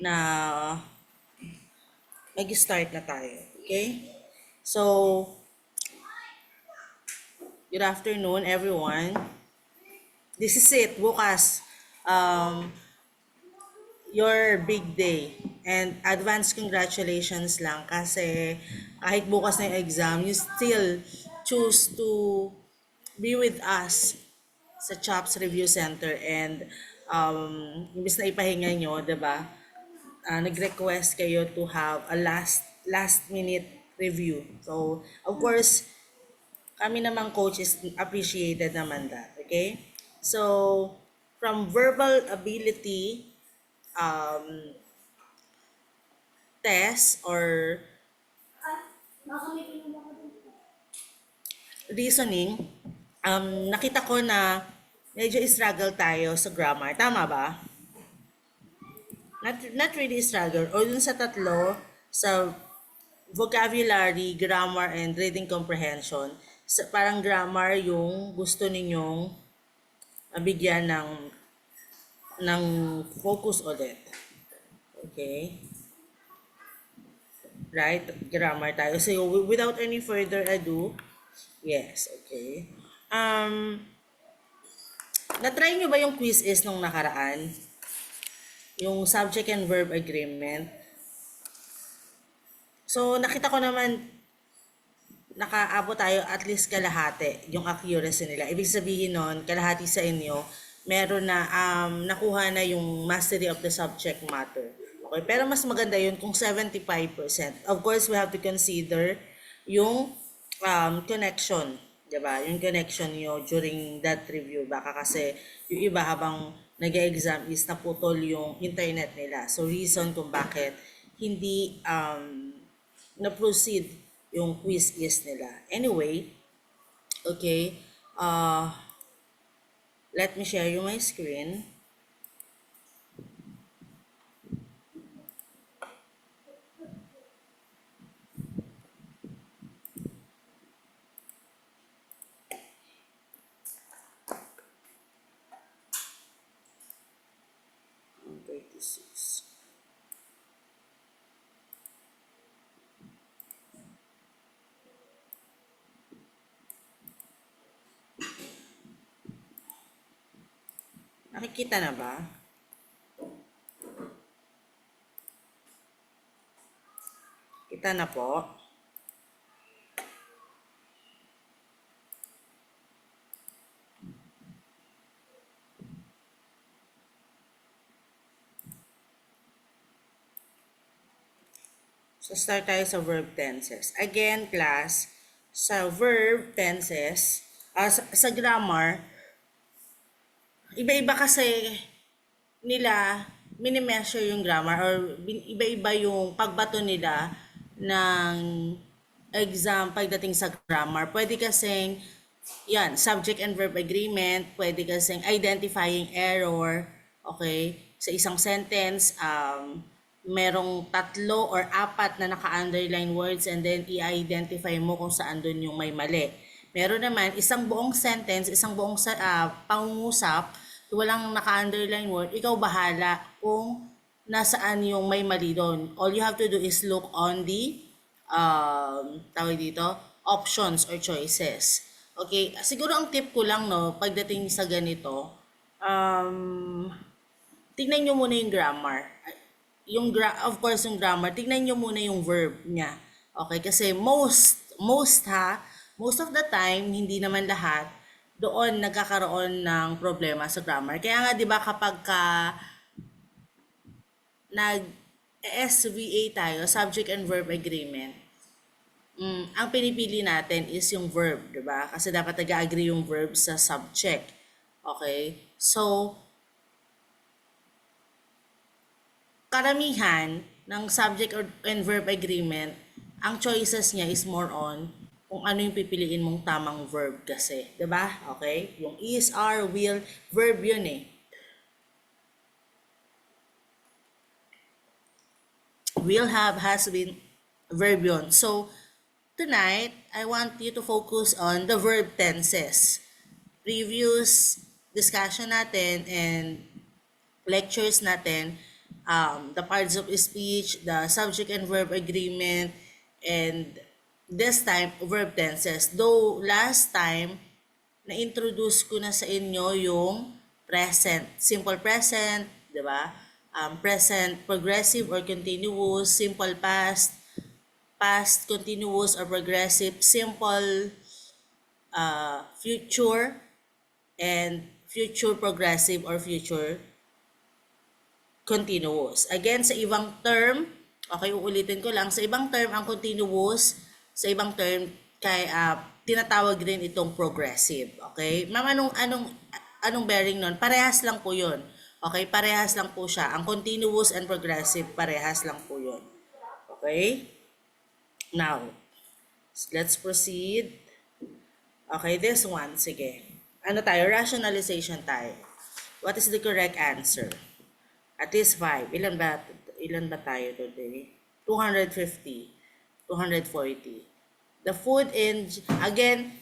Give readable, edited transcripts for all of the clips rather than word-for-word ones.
na mag-start na tayo. Okay? So, good afternoon everyone. This is it, bukas. Um, your big day. And advance congratulations lang kasi kahit bukas na yung exam, you still choose to be with us sa CHOPS Review Center and imbis na ipahinga nyo, 'di ba? Nag-request kayo to have a last minute review. So, of course, kami namang coaches appreciated naman that, okay? So, from verbal ability um, test or reasoning, nakita ko na medyo struggle tayo sa grammar. Tama ba? Not really struggle. O dun sa tatlo, sa vocabulary, grammar, and reading comprehension, parang grammar yung gusto ninyong bigyan ng focus ulit. Okay? Right? Grammar tayo. So, without any further ado, yes, okay. Na-try nyo ba yung quiz is nung nakaraan? Yung subject and verb agreement? So, nakita ko naman nakaabot tayo at least kalahati yung accuracy nila. Ibig sabihin nun, kalahati sa inyo, meron na, nakuha na yung mastery of the subject matter. Okay, pero mas maganda yun kung 75%. Of course, we have to consider yung connection. Diba? Yung connection nyo during that review. Baka kasi yung iba habang nag-exam is naputol yung internet nila. So, reason kung bakit hindi na-proceed yung quiz is nila. Anyway, okay, let me share you my screen. Nakikita na ba? Kita na po. So, start tayo sa verb tenses. Again, class, sa verb tenses, sa grammar, iba-iba kasi nila minimeasure yung grammar or iba-iba yung pagbato nila ng exam pagdating sa grammar. Pwede kasing, yan, subject and verb agreement, pwede kasing identifying error, okay? Sa isang sentence, merong tatlo or apat na naka-underline words and then i-identify mo kung saan dun yung may mali. Meron naman isang buong sentence, isang buong pangungusap, walang naka-underline word, ikaw bahala kung nasaan yung may mali doon. All you have to do is look on the tawag dito, options or choices. Okay, siguro ang tip ko lang no, pagdating sa ganito, tignan nyo muna yung grammar. Of course, yung grammar, tignan nyo muna yung verb niya. Okay, kasi most of the time, hindi naman lahat, doon nagkakaroon ng problema sa grammar. Kaya nga, di ba, kapag nag-SVA tayo, subject and verb agreement, ang pinipili natin is yung verb, di ba? Kasi dapat nag-agree yung verb sa subject. Okay? So, karamihan ng subject and verb agreement, ang choices niya is more on kung ano yung pipiliin mong tamang verb kasi. 'Di ba? Okay? Yung is, are, will, verb yun eh. Will have, has been, verb yun. So, tonight, I want you to focus on the verb tenses. Previous discussion natin and lectures natin, the parts of speech, the subject and verb agreement, and this time, verb tenses. Though last time, na-introduce ko na sa inyo yung present. Simple present, di ba? Present progressive or continuous, simple past, past continuous or progressive, simple future, and future progressive or future continuous. Again, sa ibang term, okay, uulitin ko lang, sa ibang term ang continuous, sa ibang term kay tinatawag rin itong progressive. Okay? Ma'am, anong bearing nun? Parehas lang po 'yon. Okay? Parehas lang po siya. Ang continuous and progressive, parehas lang po 'yon. Okay? Now, let's proceed. Okay, this one, sige. Ano tayo? Rationalization tayo. What is the correct answer? At least 5. Ilan ba tayo today? 250. 240. The food in, again,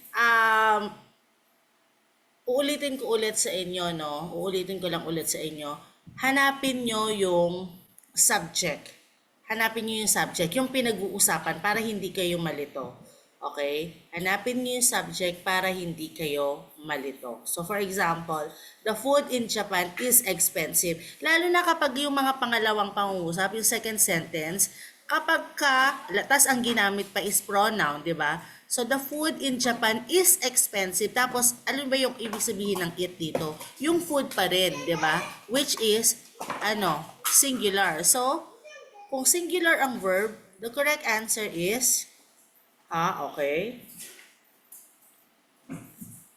uulitin ko ulit sa inyo, no? Uulitin ko lang ulit sa inyo. Hanapin nyo yung subject. Hanapin nyo yung subject, yung pinag-uusapan para hindi kayo malito. Okay? Hanapin nyo yung subject para hindi kayo malito. So for example, the food in Japan is expensive. Lalo na kapag yung mga pangalawang pangungusap, yung second sentence, kapag tas ang ginamit pa is pronoun, di ba? So the food in Japan is expensive. Tapos, alam ba yung ibig sabihin ng it dito? Yung food pa rin, di ba? Which is, singular. So, kung singular ang verb, the correct answer is, okay.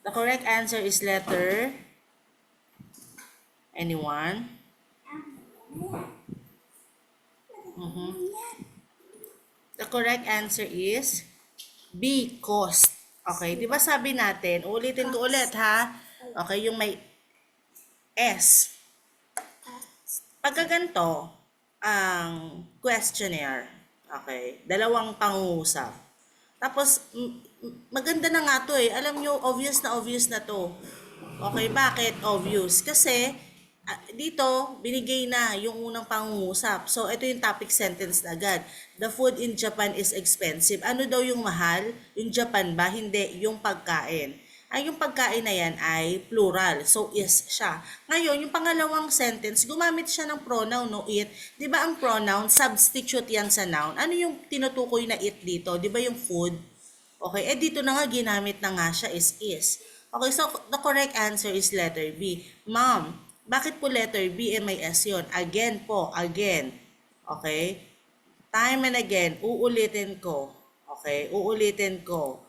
The correct answer is letter, anyone? The correct answer is B, cost. Okay, di ba sabi natin, ulitin ko ulit ha. Okay, yung may S. Pagka ganito, ang questionnaire, okay, dalawang pangungusap. Tapos, maganda na nga to eh. Alam nyo, obvious na to. Okay, bakit obvious? Kasi, dito, binigay na yung unang pangungusap. So, ito yung topic sentence na agad. The food in Japan is expensive. Ano daw yung mahal? Yung Japan ba? Hindi, yung pagkain. Yung pagkain na yan ay plural. So, is siya. Ngayon, yung pangalawang sentence, gumamit siya ng pronoun, no, it. Di ba ang pronoun, substitute yan sa noun. Ano yung tinutukoy na it dito? Di ba yung food? Okay, dito na nga, ginamit na nga siya is. Okay, so the correct answer is letter B. Ma'am, bakit po letter B may S yun? Again po, again. Okay? Time and again, uulitin ko. Okay, uulitin ko.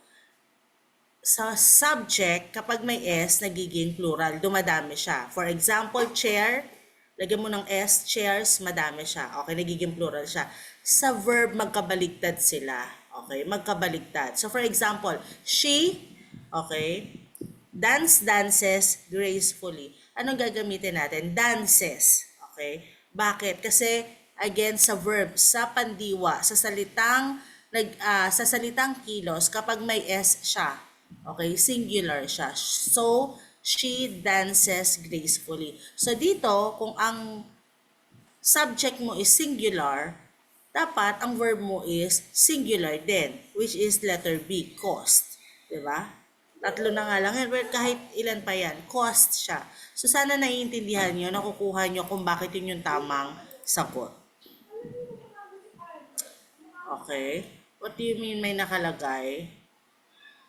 Sa subject, kapag may S, nagiging plural, dumadami siya. For example, chair, lagyan mo ng S, chairs, madami siya. Okay, nagiging plural siya. Sa verb, magkabaligtad sila. Okay, magkabaligtad. So for example, she, okay, dances gracefully. Anong gagamitin natin? Dances. Okay? Bakit? Kasi, again, sa verb, sa pandiwa, sa salitang kilos, kapag may S siya, okay, singular siya. So, she dances gracefully. So, dito, kung ang subject mo is singular, dapat ang verb mo is singular din, which is letter B, cost. Diba? Tatlo na nga lang yan, but kahit ilan pa yan, cost siya. So, sana naiintindihan nyo, nakukuha nyo kung bakit yun yung tamang sagot. Okay. What do you mean may nakalagay?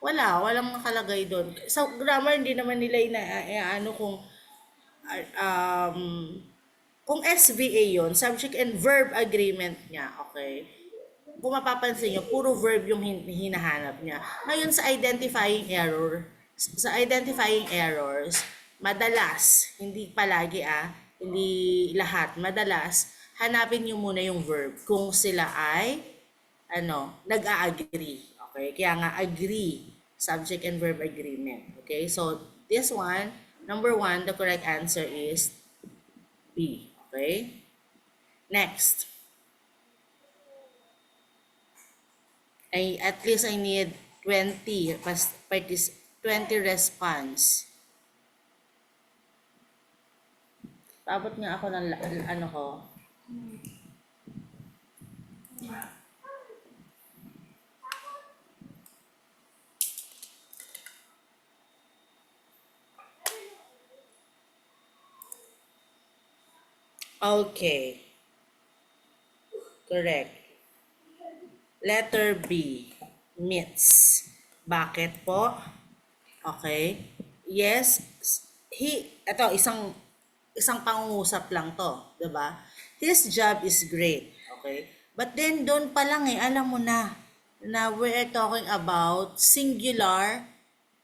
Walang nakalagay doon. Sa grammar, hindi naman nila kung SVA yon, subject and verb agreement niya, okay? Kung mapapansin nyo, puro verb yung hinahanap niya. Ngayon sa identifying errors, madalas, hindi palagi hindi lahat, madalas, hanapin nyo muna yung verb kung sila ay, nag-a-agree. Okay? Kaya nga, agree, subject and verb agreement. Okay? So, this one, number 1, the correct answer is B. Okay? Next. At least I need 20 response. Paabot nga ako ng Okay, correct. Letter B, meets. Bakit po? Okay. Yes, ito isang pangungusap lang to, 'di ba? His job is great, okay? But then doon pa lang alam mo na we're talking about singular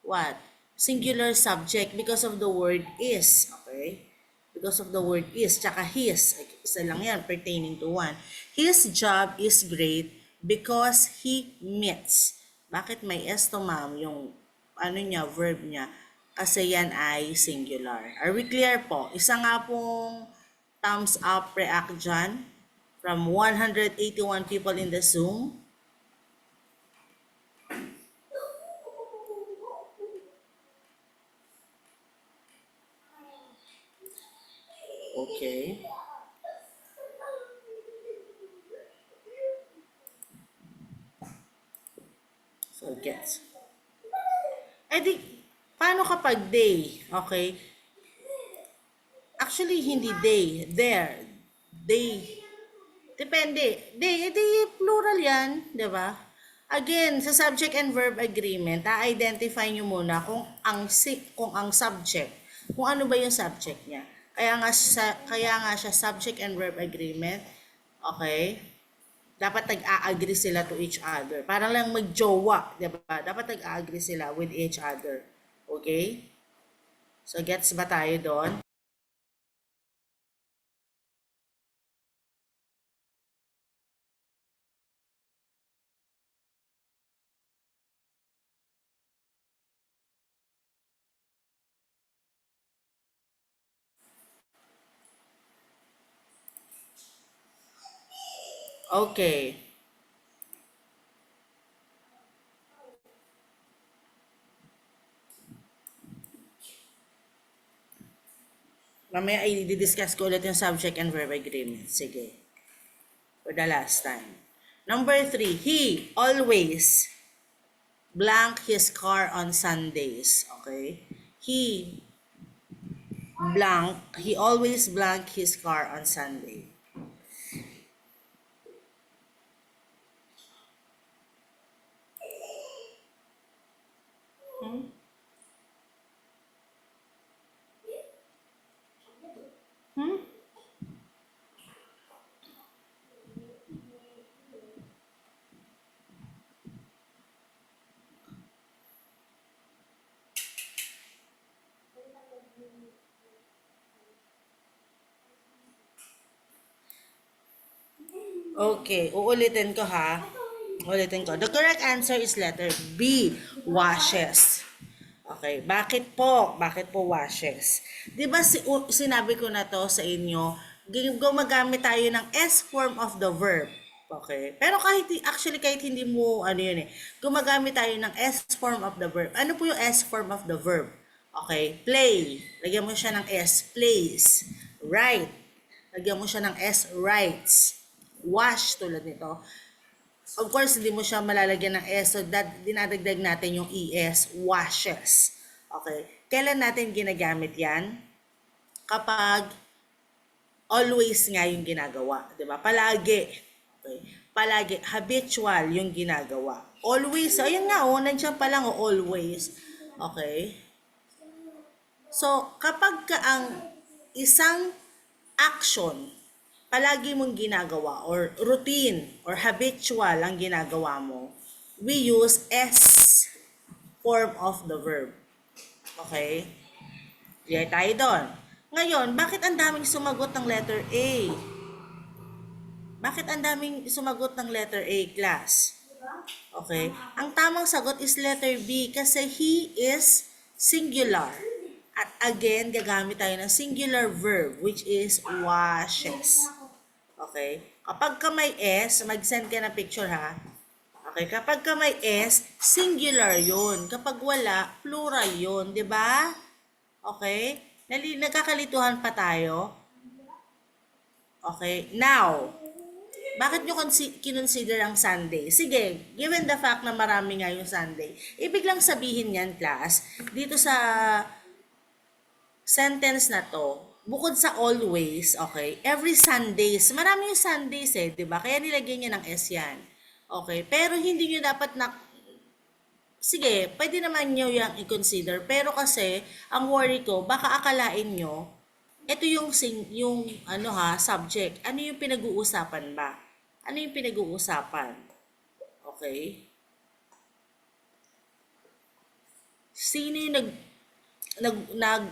what? Singular subject because of the word is, okay? Because of the word is, tsaka his, isa lang yan, pertaining to one. His job is great because he meets. Bakit may S to ma'am, yung verb niya? Kasi yan ay singular. Are we clear po? Isa nga pong thumbs up react dyan from 181 people in the Zoom. Okay. So, gets. Eh di, paano kapag they? Okay? Actually, hindi they. There. They. Depende. They plural yan. Di ba? Again, sa subject and verb agreement, identify nyo muna kung ang subject, kung ano ba yung subject niya. Kaya nga siya subject and verb agreement. Okay? Dapat nag-a-agree sila to each other. Para lang mag-jowa, di ba? Dapat nag-a-agree sila with each other. Okay? So, gets ba tayo doon? Okay. Mamaya i-discuss ko ulit yung subject and verb agreement. Sige. For the last time. Number 3, he always blank his car on Sundays. Okay? He always blank his car on Sunday. Hmm? Hmm? Okay, uulitin ko ha. Ulitin ko. The correct answer is letter B, washes. Okay, bakit po? Bakit po washes? 'Di ba sinabi ko na to sa inyo, gumagamit tayo ng S form of the verb. Okay? Pero kahit hindi mo gumagamit tayo ng S form of the verb. Ano po yung S form of the verb? Okay, play. Lagyan mo siya ng S, plays. Write. Lagyan mo siya ng S, writes. Wash tulad nito. Of course, hindi mo siya malalagyan ng S. So, dinadagdag natin yung ES, washes. Okay. Kailan natin ginagamit yan? Kapag always nga yung ginagawa. Diba? Palagi. Okay. Palagi. Habitual yung ginagawa. Always. Ayun nga, nandiyan pa lang, always. Okay. So, kapag ang isang action palagi mong ginagawa or routine or habitual ang ginagawa mo, we use S form of the verb. Okay? Clear tayo doon. Ngayon, bakit ang daming sumagot ng letter A? Bakit ang daming sumagot ng letter A, class? Okay? Ang tamang sagot is letter B kasi he is singular. At again, gagamit tayo ng singular verb which is washes. Okay? Kapag ka may S, mag-send ka ng picture ha. Okay, kapag ka may S, singular yun. Kapag wala, plural yun. Di ba? Okay? Nagkakalituhan pa tayo. Okay? Now, bakit nyo kinonsider ang Sunday? Sige, given the fact na marami nga yung Sunday, ibig lang sabihin yan, class, dito sa sentence na to, bukod sa always, okay, every Sundays, marami yung Sundays eh, di ba? Kaya nilagyan niya ng S yan. Okay, pero hindi nyo dapat na, sige, pwede naman nyo yung i-consider, pero kasi, ang worry ko, baka akalain nyo, ito yung ano ha, subject. Ano yung pinag-uusapan ba? Ano yung pinag-uusapan? Okay? Sino yung nag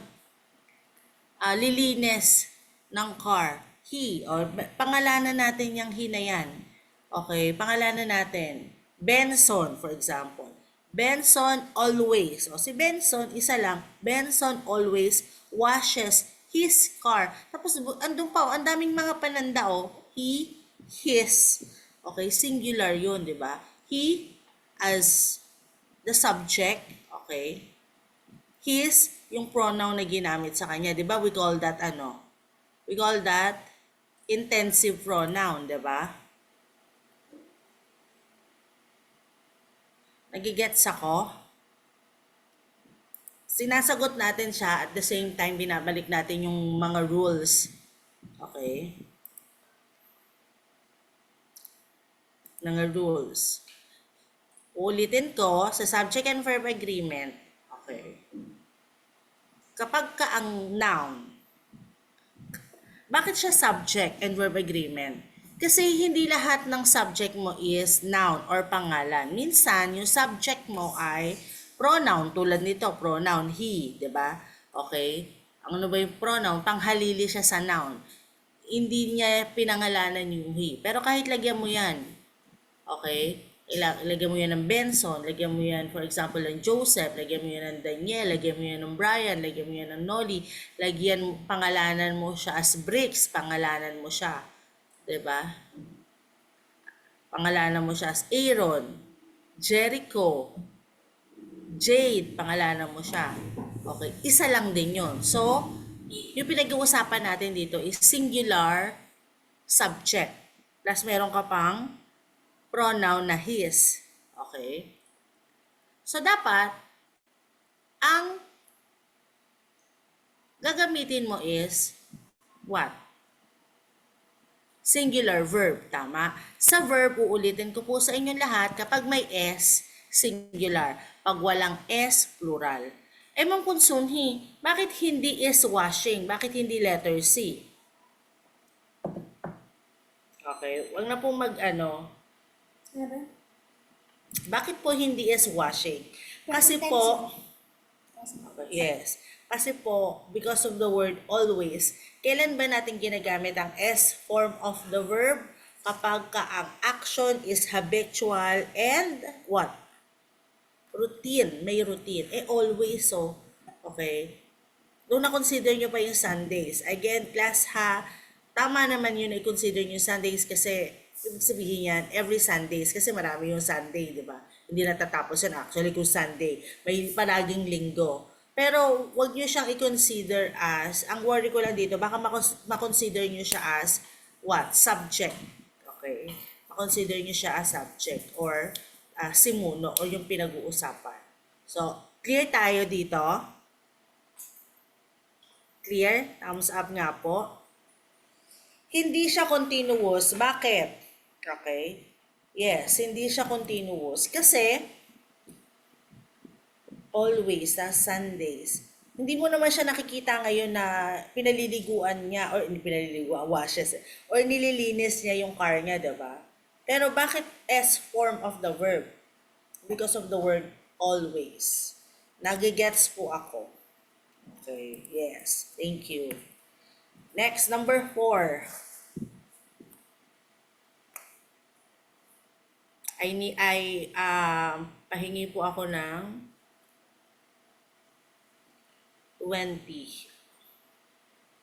lilinis ng car? He, or pangalanan natin yung he na yan. Okay, pangalanan natin. Benson, for example. Benson always. O si Benson, isa lang. Benson always washes his car. Tapos, andun pa, ang daming mga pananda, he, his. Okay, singular yun, di ba? He as the subject, okay? His, yung pronoun na ginamit sa kanya, di ba? We call that ano? We call that intensive pronoun, di ba? Nagigets ako? Sinasagot natin siya at the same time binabalik natin yung mga rules. Okay? Mga rules. Ulitin ko, sa subject and verb agreement, okay, kapag ka ang noun, bakit siya subject and verb agreement? Kasi hindi lahat ng subject mo is noun or pangalan. Minsan, yung subject mo ay pronoun, tulad nito, pronoun he, di ba? Okay? Ang ano ba yung pronoun? Panghalili siya sa noun. Hindi niya pinangalanan yung he. Pero kahit lagyan mo yan, okay? Ilagyan mo yan ng Benson, lagyan mo yan, for example, ng Joseph, lagyan mo yan ng Daniel, lagyan mo yan ng Brian, lagyan mo yan ng Nolly, pangalanan mo siya as Bricks, pangalanan mo siya. 'Di ba? Pangalanan mo siya as Aaron, Jericho, Jade, pangalanan mo siya. Okay, isa lang din yon. So, yung pinag-uusapan natin dito is singular subject. Plus, meron ka pang pronoun na his. Okay? So, dapat, ang gagamitin mo is what? Singular verb. Tama? Sa verb, uulitin ko po sa inyong lahat, kapag may S, singular. Pag walang S, plural. Ma'am Kunsunhi, bakit hindi is washing? Bakit hindi letter C? Okay, wag na po mag-ano. Bakit po hindi is washing? Kasi po, yes. Kasi po, because of the word always, kailan ba natin ginagamit ang S form of the verb? Kapag ka ang action is habitual and what? Routine. May routine. Always so. Okay? Doon na-consider nyo pa yung Sundays. Again, class ha, tama naman yun na i-consider nyo yung Sundays kasi ibig sabihin yan, every Sundays kasi marami yung Sunday, di ba? Hindi natatapos yun actually kung Sunday. May palaging linggo. Pero wag nyo siyang i-consider as, ang worry ko lang dito, baka makonsider nyo siya as what? Subject. Okay? Makonsider nyo siya as subject or simuno or yung pinag-uusapan. So, clear tayo dito. Clear? Thumbs up nga po. Hindi siya continuous. Bakit? Okay? Yes, hindi siya continuous. Kasi, always, na Sundays, hindi mo naman siya nakikita ngayon na pinaliliguan niya, or hindi pinaliliguan, washes, or nililinis niya yung car niya, diba? Pero bakit S form of the verb? Because of the word always. Nagigets po ako. Okay, yes. Thank you. Next, number 4. Pahingi po ako ng 20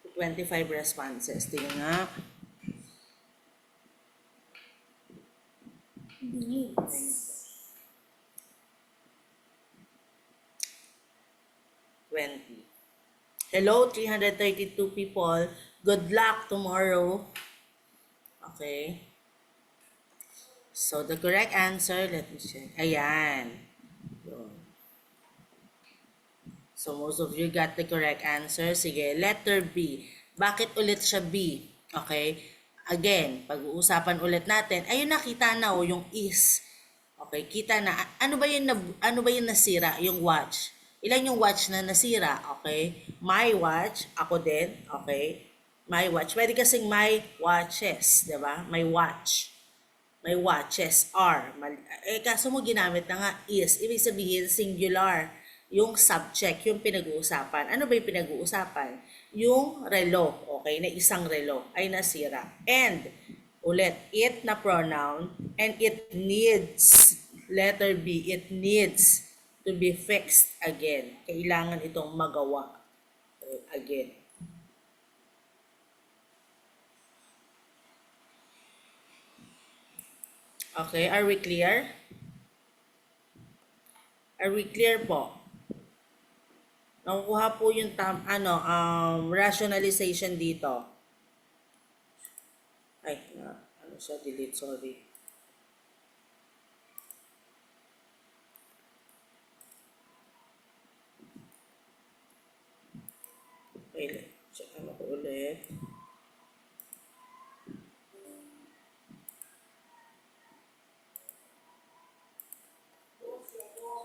to 25 responses. Tingnan nga. Beans. 20. Hello, 332 people. Good luck tomorrow. Okay. So, the correct answer, let me check. Ayan. Yun. So, most of you got the correct answer. Sige, letter B. Bakit ulit siya B? Okay? Again, pag-uusapan ulit natin, ayun nakita na yung is. Okay, kita na. Ano ba yung nasira? Yung watch. Ilan yung watch na nasira? Okay? My watch, ako din. Okay? My watch. Pwede kasing my watches, 'di ba? My watch. My watches are. Kaso mo ginamit na nga is. Ibig sabihin, singular. Yung subject, yung pinag-uusapan. Ano ba yung pinag-uusapan? Yung relo, okay, na isang relo ay nasira. And, ulit, it na pronoun, and it needs, letter B, it needs to be fixed again. Kailangan itong magawa again. Okay, are we clear? Are we clear po? Nakukuha po yung rationalization dito. Ay, ano siya, delete, sorry. Okay, check ko ulit.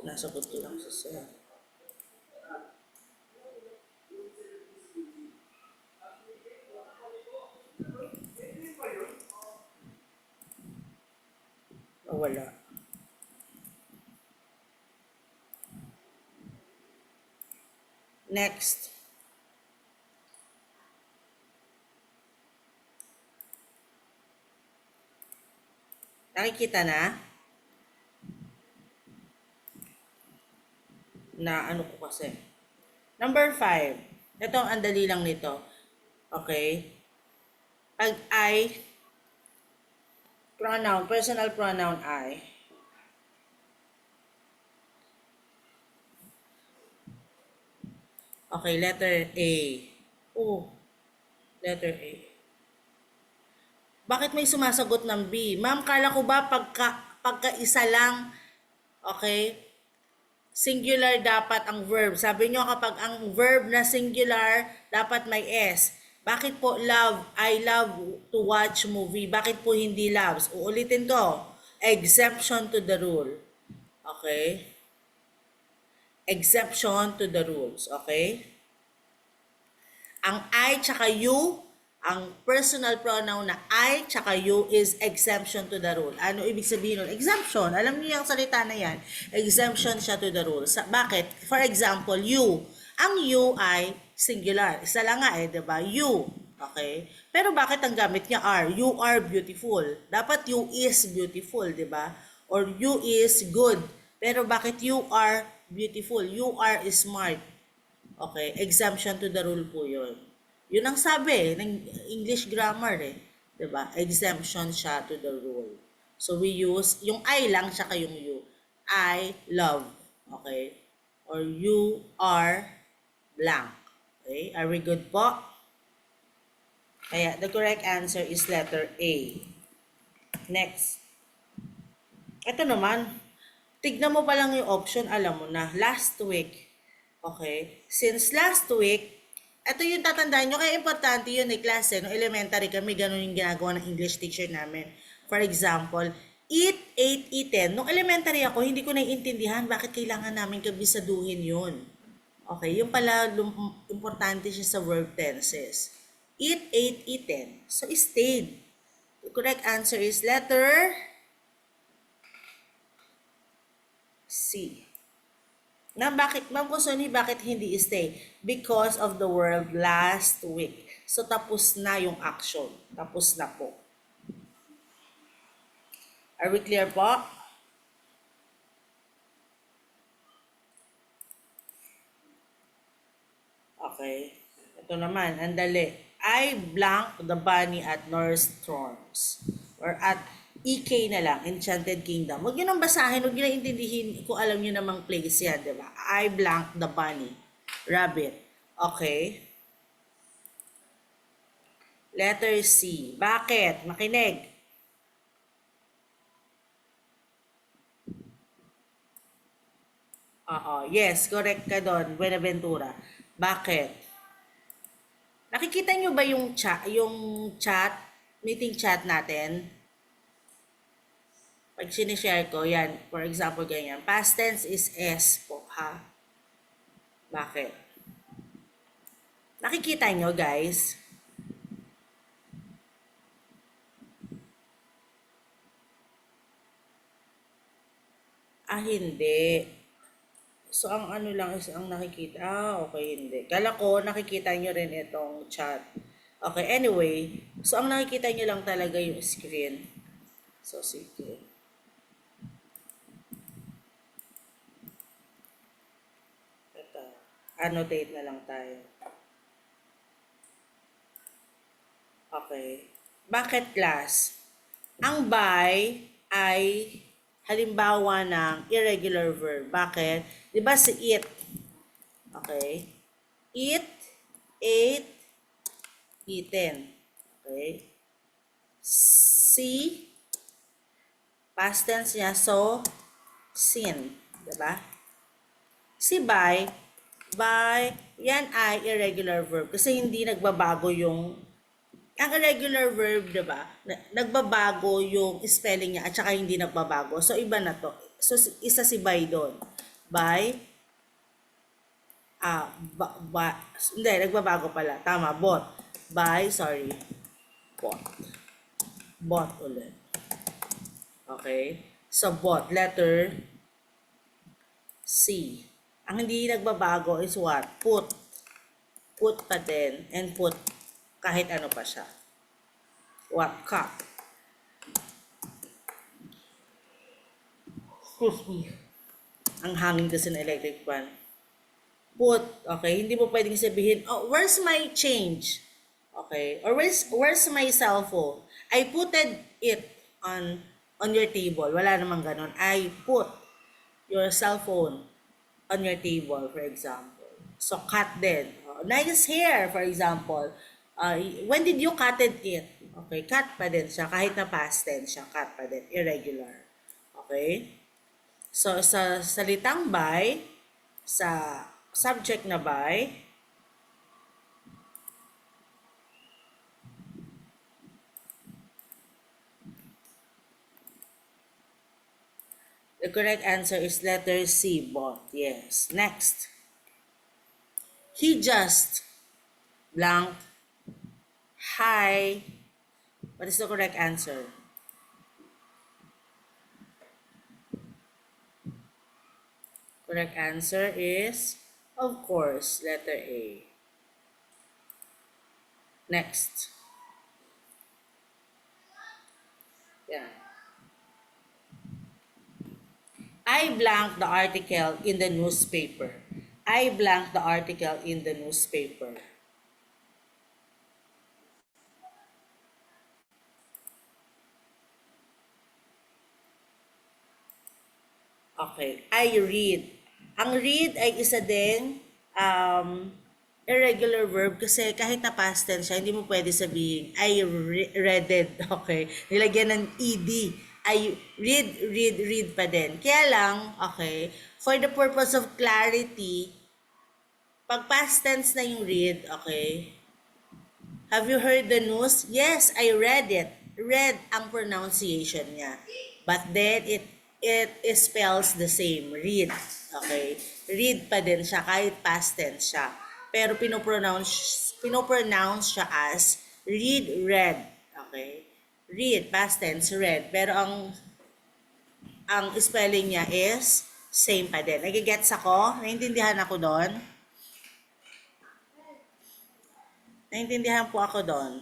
Nasagot ko lang sa set. Wala. Next. Nakikita na? Na ano ko kasi. Number 5. Ito ang andali lang nito. Okay? Pag I, pronoun, personal pronoun I. Okay, letter A. Oh, letter A. Bakit may sumasagot ng B? Ma'am, kala ko ba pagka-isa lang, okay, singular dapat ang verb. Sabi nyo kapag ang verb na singular, dapat may S. Bakit po love? I love to watch movie. Bakit po hindi loves? Uulitin ko. Exception to the rule. Okay? Exception to the rules. Okay? Ang I tsaka you, ang personal pronoun na I tsaka you is exemption to the rule. Ano ibig sabihin nun? Exemption. Alam niyo yung salita na yan. Exemption siya to the rule. Bakit? For example, you. Ang you ay singular. Isa lang nga diba? You. Okay? Pero bakit ang gamit niya are? You are beautiful. Dapat you is beautiful, diba? Or you is good. Pero bakit you are beautiful? You are smart. Okay, exemption to the rule po yun. Yun ang sabi ng English grammar 'di ba? Exemption siya to the rule. So we use yung I lang tsaka yung you. I love, okay? Or you are blank. Okay? Are we good po? Kaya the correct answer is letter A. Next. Ito naman, tignan mo pa lang yung option, alam mo na, last week. Okay? Since last week, ito yung tatandaan nyo, kaya importante yun klase, no elementary kami, ganun yung ginagawa ng English teacher namin. For example, eat, ate, eaten. Nung elementary ako, hindi ko naiintindihan bakit kailangan namin kabisaduhin yun. Okay, yung pala, importante siya sa verb tenses. Eat, ate, eaten. So, stayed. The correct answer is letter C. Na bakit, Ma'am Kusoni, bakit hindi stay? Because of the word last week. So, tapos na yung action. Tapos na po. Are we clear po? Okay. Ito naman, andali. I blank the bunny at Nordstrom's. Or at EK na lang, Enchanted Kingdom. Huwag nyo nang basahin, huwag nyo nang intindihin kung alam nyo namang place yan, di ba? I blank the bunny. Rabbit. Okay. Letter C. Bakit? Makinig. Oo, yes, correct ka doon, Buenaventura. Bakit? Nakikita nyo ba yung chat, meeting chat natin? Pag sinishare ko, yan, for example, ganyan. Past tense is S po, ha? Bakit? Nakikita nyo, guys? Hindi. So, ang ano lang is ang nakikita. Okay, hindi. Kala ko, nakikita nyo rin itong chat. Okay, anyway. So, ang nakikita nyo lang talaga yung screen. So, sige. Ito. Annotate na lang tayo. Okay. Bakit class? Ang by ay halimbawa ng irregular verb. Bakit? Di ba si eat? Okay. Eat, ate, eaten. Okay. See, past tense niya, so, seen. Diba? Si by, yan ay irregular verb. Kasi hindi nagbabago ang irregular verb, diba? Nagbabago yung spelling niya at saka hindi nagbabago. So, iba na to. So, isa si by doon. By, ah, hindi, nagbabago pala. Tama, bought. By, sorry. Bought. Bought ulit. Okay? So, bought. Letter C. Ang hindi nagbabago is what? Put. Put pa din. And put kahit ano pa siya. What? Cup. Excuse me. Ang hangin kasi ng electric fan. Put. Okay? Hindi mo pwedeng sabihin, oh, where's my change? Okay? Or where's my cellphone? I putted it on your table. Wala namang ganon. I put your cellphone on your table, for example. So, cut din. Nice hair, for example. When did you cutted it? Okay, cut pa din siya. Kahit na past tense siya, cut pa din. Irregular. Okay? So, sa salitang by, sa subject na by, the correct answer is letter C, bought. Yes. Next. He just blank. Hi. What is the correct answer? Correct answer is, of course, letter A. Next. Yeah. I blank the article in the newspaper. I blank the article in the newspaper. Okay. I read. Ang read ay isa din irregular verb kasi kahit na past tense siya, hindi mo pwede sabihin, I read it. Okay. Nilagyan ng ed. I read pa din. Kaya lang, okay, for the purpose of clarity, pag past tense na yung read, okay, have you heard the news? Yes, I read it. Read ang pronunciation niya. But then it spells the same. Read. Okay? Read pa din siya kahit past tense siya. Pero pinopronounce siya as read. Okay? Read, past tense, read. Pero ang spelling niya is same pa din. Nagigets ako? Naintindihan ako doon? Naintindihan po ako doon.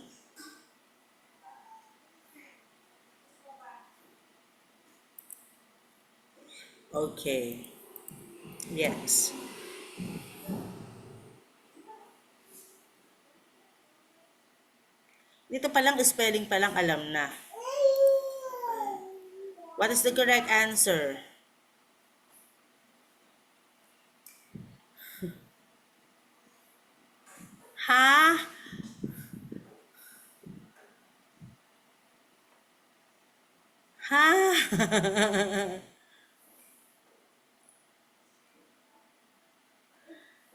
Okay. Yes. Dito pa lang, spelling pa lang alam na. What is the correct answer? Ha? Ha?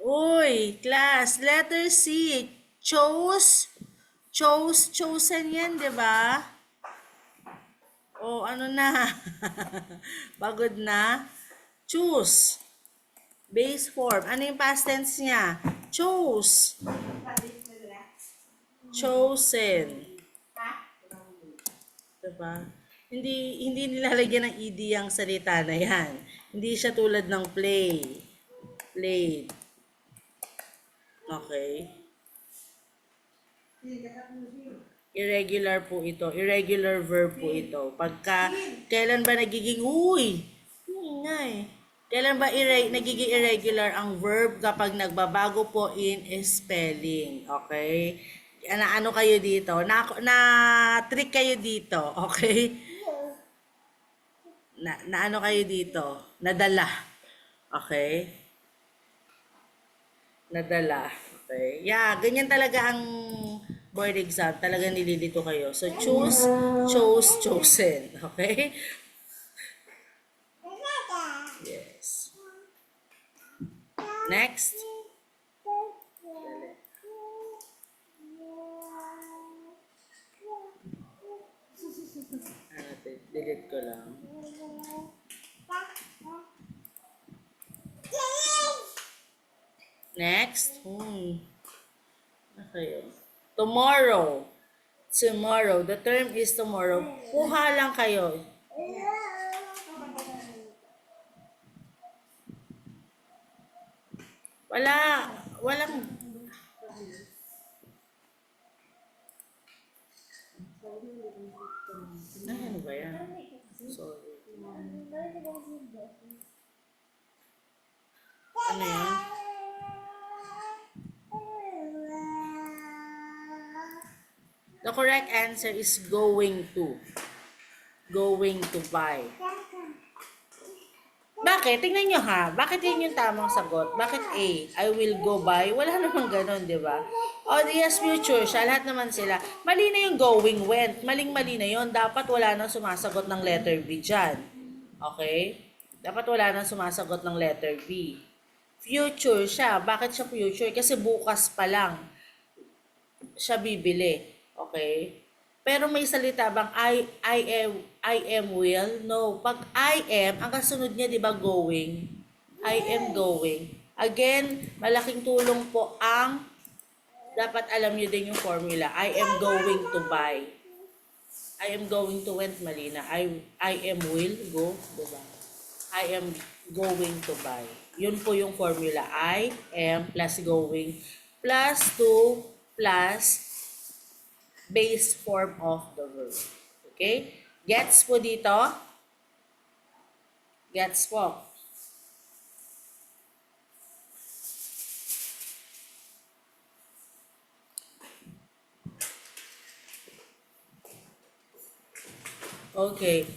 Uy, class, letter C. Chose. Chosen yan, di ba? O, ano na? Pagod na? Choose. Base form. Ano yung past tense niya? Chose. Chosen. Diba? Hindi nilalagyan ng ed ang salita na yan. Hindi siya tulad ng play. Played. Okay. Irregular po ito. Irregular verb po ito. Kailan ba nagiging, uy! Ingay. Kailan ba nagiging irregular ang verb kapag nagbabago po in spelling? Okay? Ano kayo dito? Na trick kayo dito. Okay? Na ano kayo dito? Nadala. Okay? Nadala. Okay? Yeah, ganyan talaga ang board exam. Talaga nililito kayo. So, choose, chose, chosen. Okay? Yes. Next. Ano, delete ko lang. Next. Okay. Tomorrow. Tomorrow. The term is tomorrow. Kuha lang kayo. Walang. Ano ba yan? Sorry. Ano yan? The correct answer is going to. Going to buy. Bakit? Tingnan nyo ha. Bakit yun yung tamang sagot? Bakit A? I will go buy? Wala namang ganun, di ba? O, yes, future siya. Lahat naman sila. Mali na yung going went. Maling-mali na yun. Dapat wala nang sumasagot ng letter B dyan. Okay? Dapat wala nang sumasagot ng letter B. Future siya. Bakit siya future? Kasi bukas pa lang siya bibili. Okay? Pero may salita bang I am will? No. Pag I am, ang kasunod niya 'di ba going? I am going. Again, malaking tulong po ang dapat alam niyo din yung formula. I am going to buy. I am going to went mali na. I am will go, 'di ba? I am going to buy. Yun po yung formula. I am plus going plus to plus base form of the verb. Okay? Gets po dito? Gets po. Okay.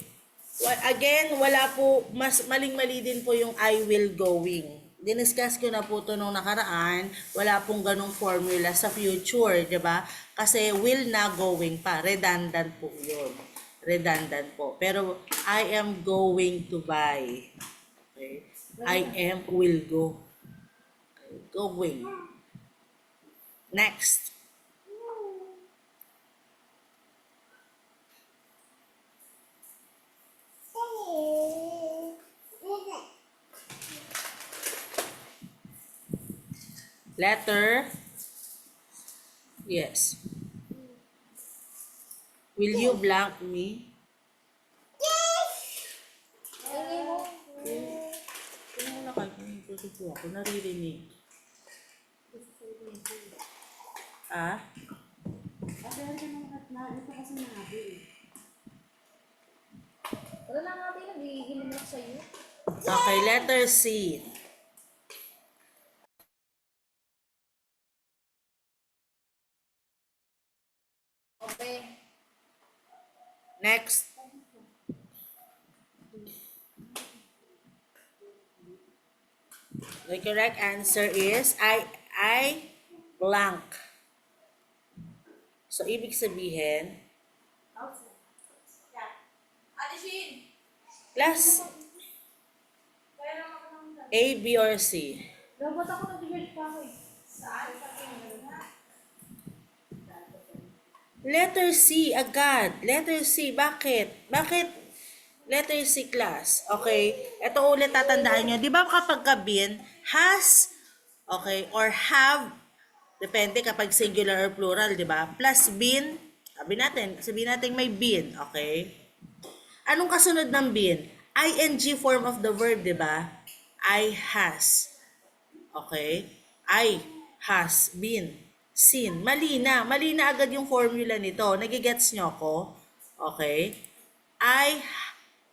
Again, wala po, mas maling-mali din po yung I will going. Diniscuss ko na po ito nung nakaraan, wala pong ganong formula sa future, di ba? Kasi will na going pa, redundant po yun. Redundant po. Pero I am going to buy. Okay? I am will go. Okay. Going. Next. Letter. Yes. Will you blank me? Kung mo na kahit po ako, naririnig. Ah? Wala na nga tayo, nagigilin ako sa'yo. Okay, letter C. Okay. Next. The correct answer is I blank. So, ibig sabihin, Class A, B, or C? Dapat ako nag-delete pa ako eh. Saan? Letter C agad. Letter C. Bakit? Bakit letter C, class? Okay. Ito ulit tatandaan nyo. Di ba kapag been, has, okay, or have, depende kapag singular or plural, di ba? Plus been, sabihin natin may been, okay? Anong kasunod ng been? ING form of the verb, di ba? I has. Okay? I has been seen. Mali na. Mali na agad yung formula nito. Nagigets nyo ako? Okay? I,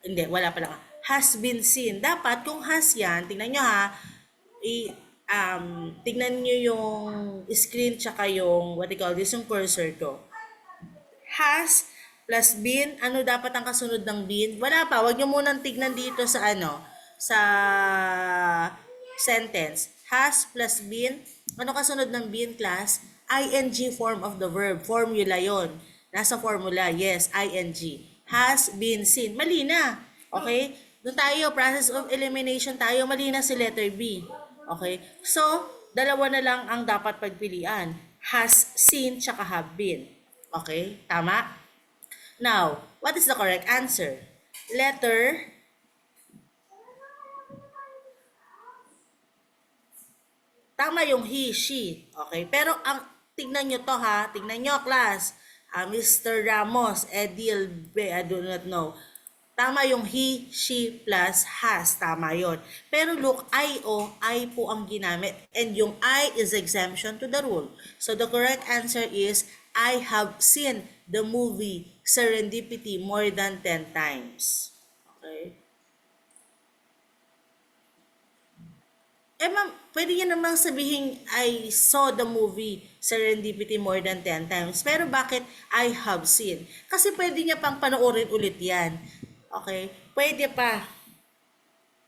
hindi, wala pala. Has been seen. Dapat kung has yan, tingnan nyo ha, tingnan nyo yung screen tsaka yung, what you call this, yung cursor ko. Has plus been, ano dapat ang kasunod ng been? Wala pa, wag nyo munang tignan dito sa sa sentence. Has plus been, ano kasunod ng been, class? ING form of the verb. Formula yon. Nasa formula, yes, ING. Has been seen. Mali na. Okay? Doon tayo, process of elimination tayo, mali na si letter B. Okay? So, dalawa na lang ang dapat pagpilian. Has seen, tsaka have been. Okay? Tama? Now, what is the correct answer? Letter tama yung he, she. Okay? Pero ang tignan nyo to ha, tignan nyo class. Mr. Ramos, Edil, I do not know. Tama yung he, she plus has. Tama yon. Pero look, I po ang ginamit. And yung I is exemption to the rule. So the correct answer is, I have seen the movie Serendipity more than 10 times. Okay? Ma'am, pwede niya namang sabihin, I saw the movie Serendipity more than 10 times. Pero bakit I have seen? Kasi pwede niya pang panoorin ulit yan. Okay? Pwede pa.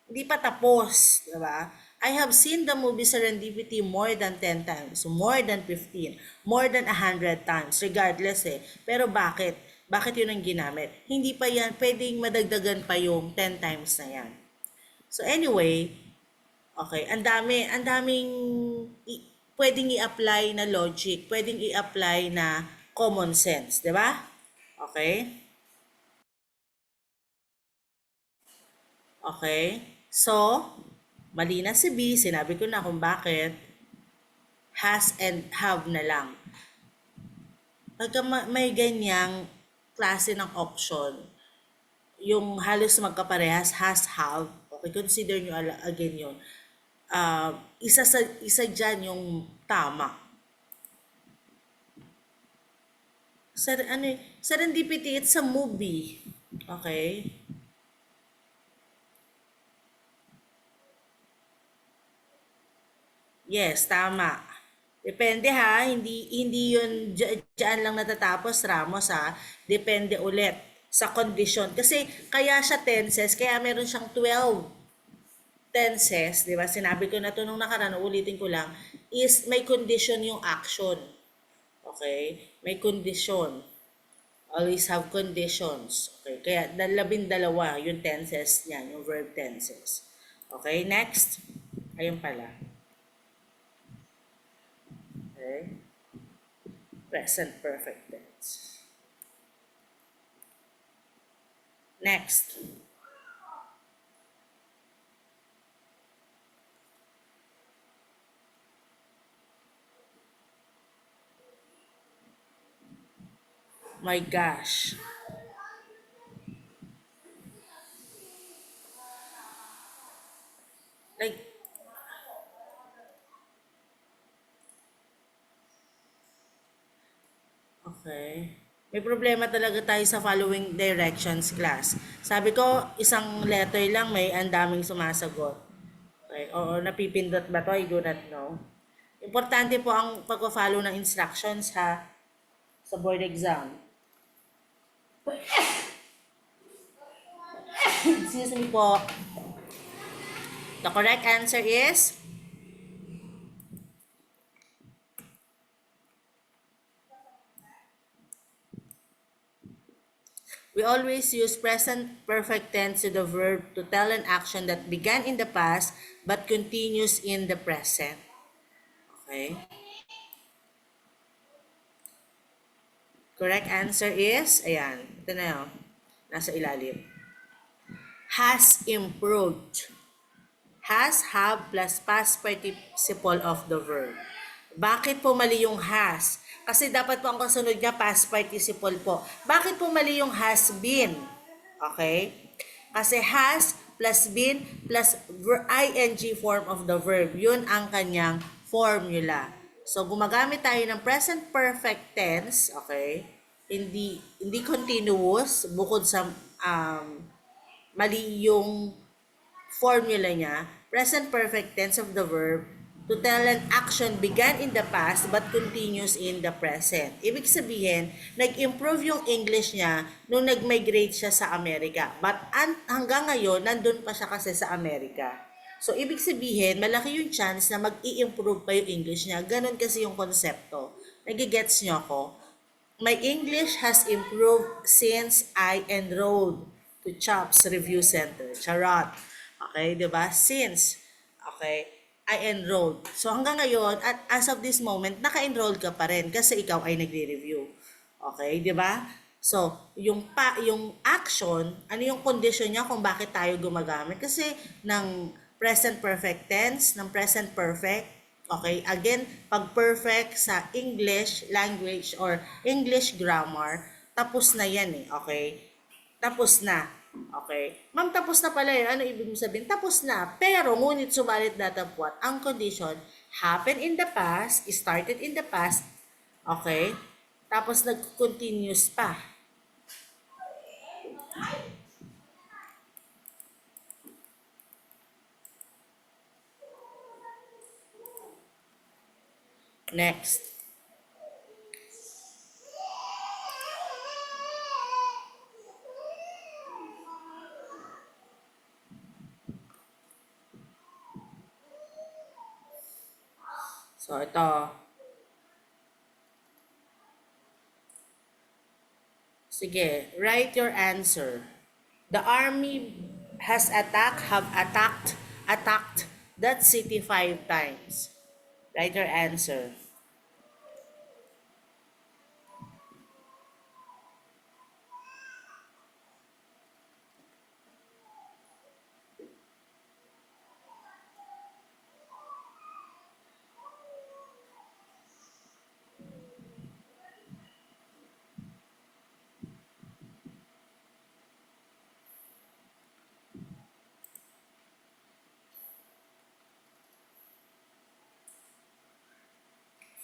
Hindi pa tapos. Diba? I have seen the movie Serendipity more than 10 times. More than 15. More than 100 times. Regardless eh. Pero bakit? Bakit yun ang ginamit? Hindi pa yan. Pwedeng madagdagan pa yung 10 times na yan. So anyway, okay, ang daming pwedeng i-apply na logic, pwedeng i-apply na common sense, 'di ba? Okay? Okay? So, mali na si B, sinabi ko na kung bakit. Has and have na lang. Pagka may ganyang klase ng option, yung halos magkaparehas, has, have, okay, consider nyo again yun. Isa dyan yung tama. Serendipity, it's a movie. Okay? Yes, tama. Depende ha, hindi yun dyan lang natatapos, Ramos ha. Depende ulit sa kondisyon. Kasi kaya siya tenses, kaya meron siyang 12 tenses, di ba? Sinabi ko na to nung nakaraan, ulitin ko lang, is may condition yung action. Okay? May condition. Always have conditions. Okay? Kaya 12 yung tenses niya, yung verb tenses. Okay? Next. Ayun pala. Okay? Present perfect tense. Next. My gosh. Like, okay. May problema talaga tayo sa following directions, class. Sabi ko, isang letter lang, may andaming sumasagot. Okay. O napipindot ba to? I do not know. Importante po ang pag-follow ng instructions ha sa board exam. Excuse me po. The correct answer is We always use present perfect tense to the verb to tell an action that began in the past but continues in the present. Okay? Correct answer is, ayan, ito na yun, nasa ilalim. Has improved. Has, have, plus past participle of the verb. Bakit po mali yung has? Kasi dapat po ang kasunod niya past participle po. Bakit po mali yung has been? Okay? Kasi has plus been plus ing form of the verb. Yun ang kanyang formula. So, gumagamit tayo ng present perfect tense, okay? Hindi continuous, bukod sa mali yung formula niya, present perfect tense of the verb, to tell an action began in the past but continues in the present. Ibig sabihin, nag-improve yung English niya nung nag-migrate siya sa Amerika. But hanggang ngayon, nandun pa siya kasi sa Amerika. So, ibig sabihin, malaki yung chance na mag-i-improve pa yung English niya. Ganon kasi yung konsepto. Nagigets niyo ako? My English has improved since I enrolled to CHOPS Review Center. Charot. Okay, di ba? Since, okay, I enrolled. So hanggang ngayon, at as of this moment, naka-enrolled ka pa rin kasi ikaw ay nagre-review. Okay, di ba? So, yung action, ano yung condition niya kung bakit tayo gumagamit? Kasi ng present perfect tense, ng present perfect, okay, again, pag perfect sa English language or English grammar, tapos na yan eh, okay? Tapos na. Okay. Ma'am, tapos na pala yun. Ano ibig mo sabihin? Tapos na. Pero, ngunit subalit datapwat, ang condition, happened in the past, started in the past, okay? Tapos nag-continuous pa. Next. So, ito. Sige, write your answer. The army has attacked that city 5 times. Write your answer.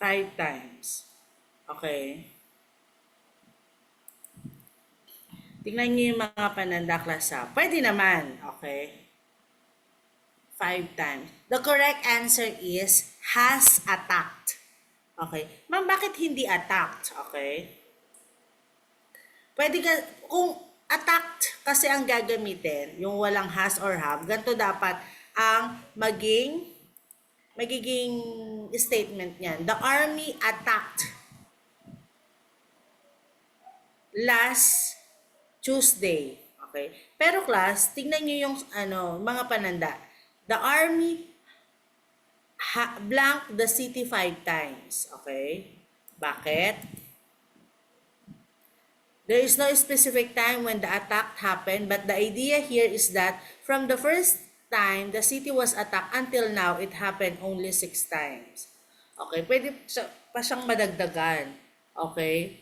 Five times. Okay. Tingnan niyo yung mga pananda klasa. Pwede naman. Okay. 5 times. The correct answer is has attacked. Okay. Ma'am, bakit hindi attacked? Okay. Pwede ka, kung attacked kasi ang gagamitin, yung walang has or have, ganito dapat ang magiging statement niyan. The army attacked last Tuesday. Okay? Pero class, tingnan niyo yung mga pananda. The army blank the city 5 times. Okay? Bakit? There is no specific time when the attack happened, but the idea here is that from the first time the city was attacked until now, it happened only 6 times. Okay? Pwede pa siyang madagdagan. Okay?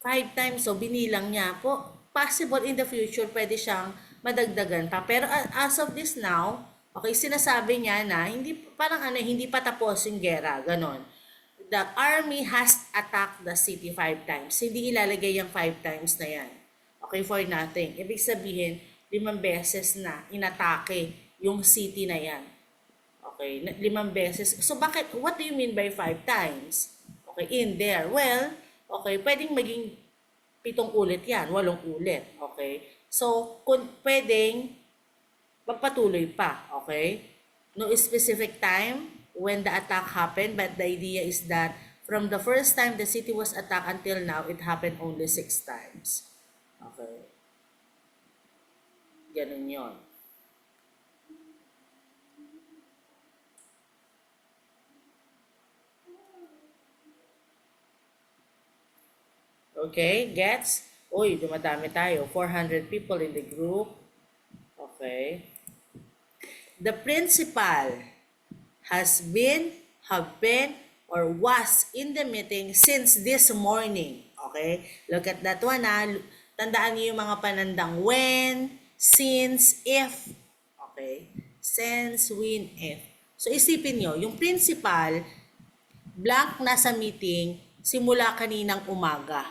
5 times, so binilang niya po. Possible in the future, pwede siyang madagdagan pa. Pero as of this now, okay, sinasabi niya na hindi pa tapos yung gera, ganon. The army has attacked the city 5 times. Hindi ilalagay yung 5 times na yan. Okay, for nothing. Ibig sabihin, 5 beses na inatake yung city na yan. Okay, 5 beses. So bakit, what do you mean by 5 times? Okay, in there. Well, okay, pwedeng maging 7 ulit yan, 8 ulit. Okay? So, pwedeng magpatuloy pa. Okay? No specific time when the attack happened, but the idea is that From the first time the city was attacked until now, it happened only 6 times. Okay. Ganun yun. Okay, gets? Uy, dumadami tayo. 400 people in the group. Okay. The principal has been, have been, or was in the meeting since this morning. Okay? Look at that one ha. Tandaan niyo yung mga panandang when, since, if. Okay? Since, when, if. So isipin niyo, yung principal, blank nasa meeting simula kaninang umaga.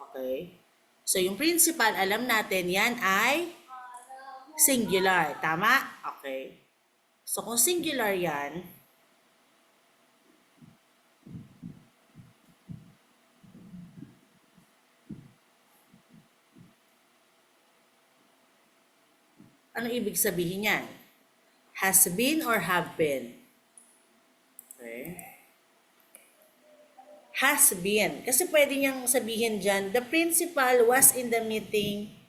Okay? So yung principal, alam natin yan ay singular. Tama? Okay. So kung singular yan, ano ibig sabihin yan? Has been or have been? Okay. Has been. Kasi pwede niyang sabihin dyan, the principal was in the meeting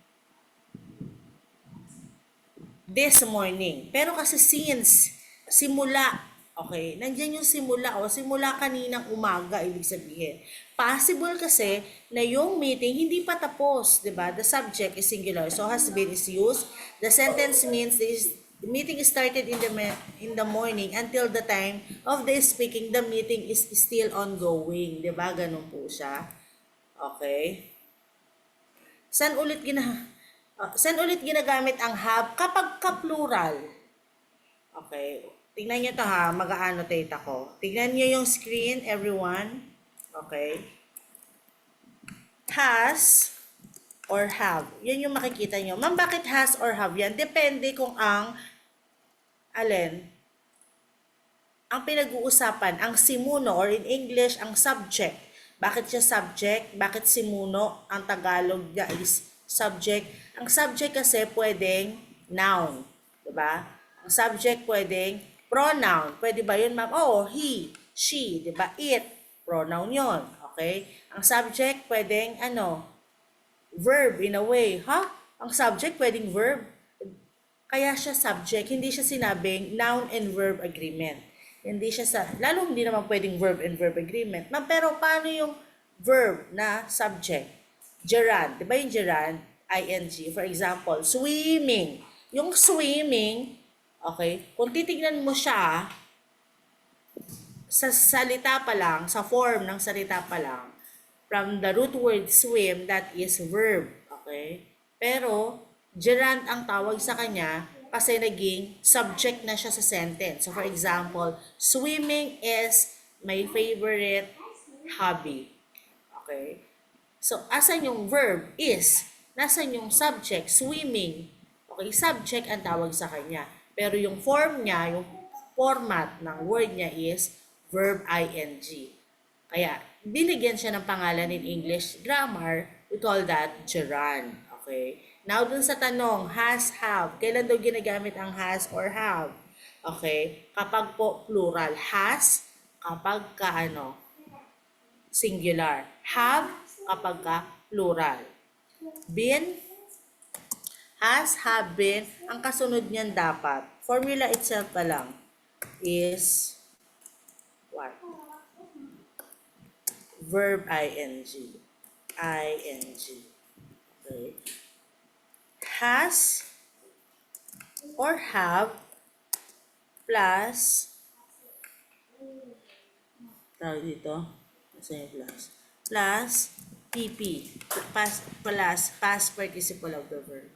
this morning. Pero kasi since, simula, okay, nandiyan yung simula o simula kaninang umaga, ibig sabihin. Possible kasi na yung meeting hindi pa tapos, di ba? The subject is singular, so has been is used. The sentence means this the meeting started in the morning until the time of the speaking, the meeting is still ongoing. Di ba? Ganun po siya. Okay. Saan ulit ginagamit ang have kapag ka-plural? Okay. Tingnan nyo to ha. Mag-annotate ako. Tingnan nyo yung screen, everyone. Okay. Has or have. Yan yung makikita nyo. Ma'am, bakit has or have yan? Depende kung ang alin, ang pinag-uusapan, ang simuno or in English, ang subject. Bakit siya subject? Bakit simuno? Ang Tagalog niya is subject. Ang subject kasi pwedeng noun. Diba? Ang subject pwedeng pronoun. Pwede ba yun, ma'am? Oh, he, she, diba? It, pronoun yon. Okay? Ang subject pwedeng verb in a way. Ang subject pwedeng verb. Kaya siya subject, hindi siya sinabing noun and verb agreement. Hindi siya lalo hindi naman pwedeng verb and verb agreement. Pero paano yung verb na subject? Gerund, di ba yung gerund? ing. For example, swimming. Yung swimming, okay, kung titignan mo siya, sa salita pa lang, sa form ng salita pa lang, from the root word swim, that is verb. Okay? Pero, gerund ang tawag sa kanya kasi naging subject na siya sa sentence. So, for example, swimming is my favorite hobby. Okay? So, asan yung verb is? Nasaan yung subject? Swimming. Okay, subject ang tawag sa kanya. Pero yung form niya, yung format ng word niya is verb ing. Kaya, binigyan siya ng pangalan in English grammar, we call that gerund. Okay? Now, dun sa tanong, has, have. Kailan daw ginagamit ang has or have? Okay? Kapag po plural. Has, kapag singular. Have, kapag plural. Been, has, have been. Ang kasunod niyan dapat, formula itself pa lang, is what? Verb ing. ing. Okay. Has or have plus tawag dito plus PP plus past participle of the verb.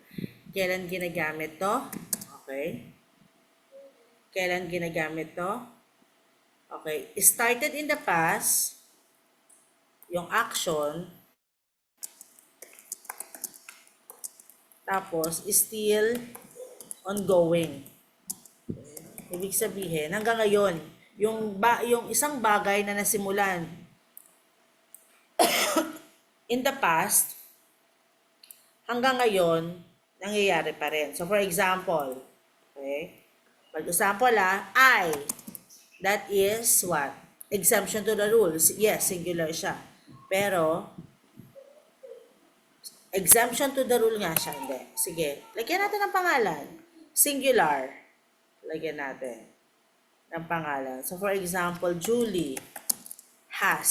Kailan ginagamit to? Okay. Kailan ginagamit to? Okay. Started in the past, yung action, tapos still ongoing. Ibig sabihin, hanggang ngayon, yung isang bagay na nasimulan in the past, hanggang ngayon, nangyayari pa rin. So, for example, okay, pag-example I, that is what? exemption to the rules. Yes, singular siya. Pero, exemption to the rule nga siya. Hindi. Sige. Lagyan natin ng pangalan. Singular. Lagyan natin ng pangalan. So, for example, Julie has.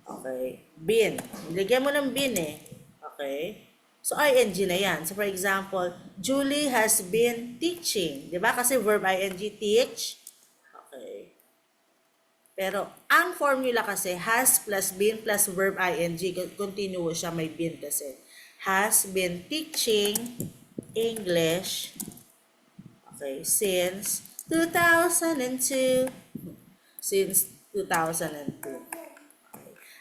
Okay. Been. Lagyan mo ng been eh. Okay. So, ing na yan. So, for example, Julie has been teaching. Di ba? Kasi verb ing, teach. Okay. Pero, ang formula kasi, has plus been plus verb ing, continuous siya, may been kasi. Has been teaching English, okay, since 2002. Since 2002.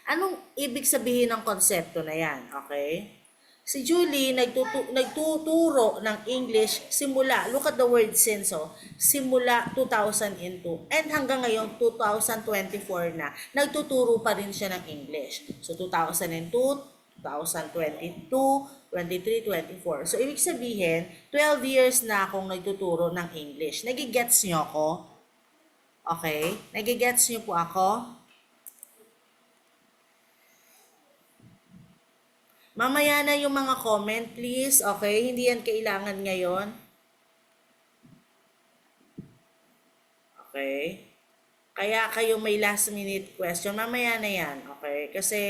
Anong ibig sabihin ng konsepto na yan? Okay? Si Julie nagtuturo ng English simula, look at the word since, simula 2002 and hanggang ngayon 2024 na, nagtuturo pa rin siya ng English. So 2002, 2022, 23, 24. So ibig sabihin, 12 years na akong nagtuturo ng English. Nagigets niyo ako? Okay? Nagigets niyo po ako? Mamaya na yung mga comment, please. Okay? Hindi yan kailangan ngayon. Okay? Kaya kayo may last minute question. Mamaya na yan. Okay? Kasi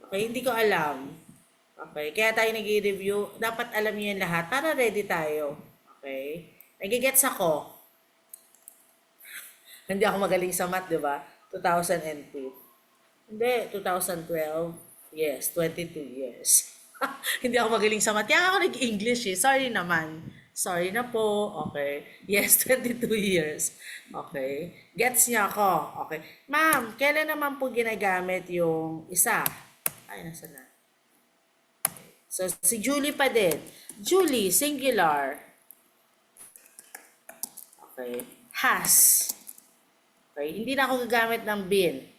okay, hindi ko alam. Okay? Kaya tayo nag-review. Dapat alam niyo yan lahat para ready tayo. Okay? Nagigets ako. Hindi ako magaling sa math, di ba? 2002. Hindi, 2012. Yes, 22 years. Hindi ako magaling sa math. Kaya ako nag-English eh. Sorry naman. Sorry na po. Okay. Yes, 22 years. Okay. Gets niya ako. Okay. Ma'am, kailan naman po ginagamit yung isa? Ay, nasa na? So, si Julie pa din. Julie, singular. Okay. Has. Okay, hindi na ako gagamit ng been.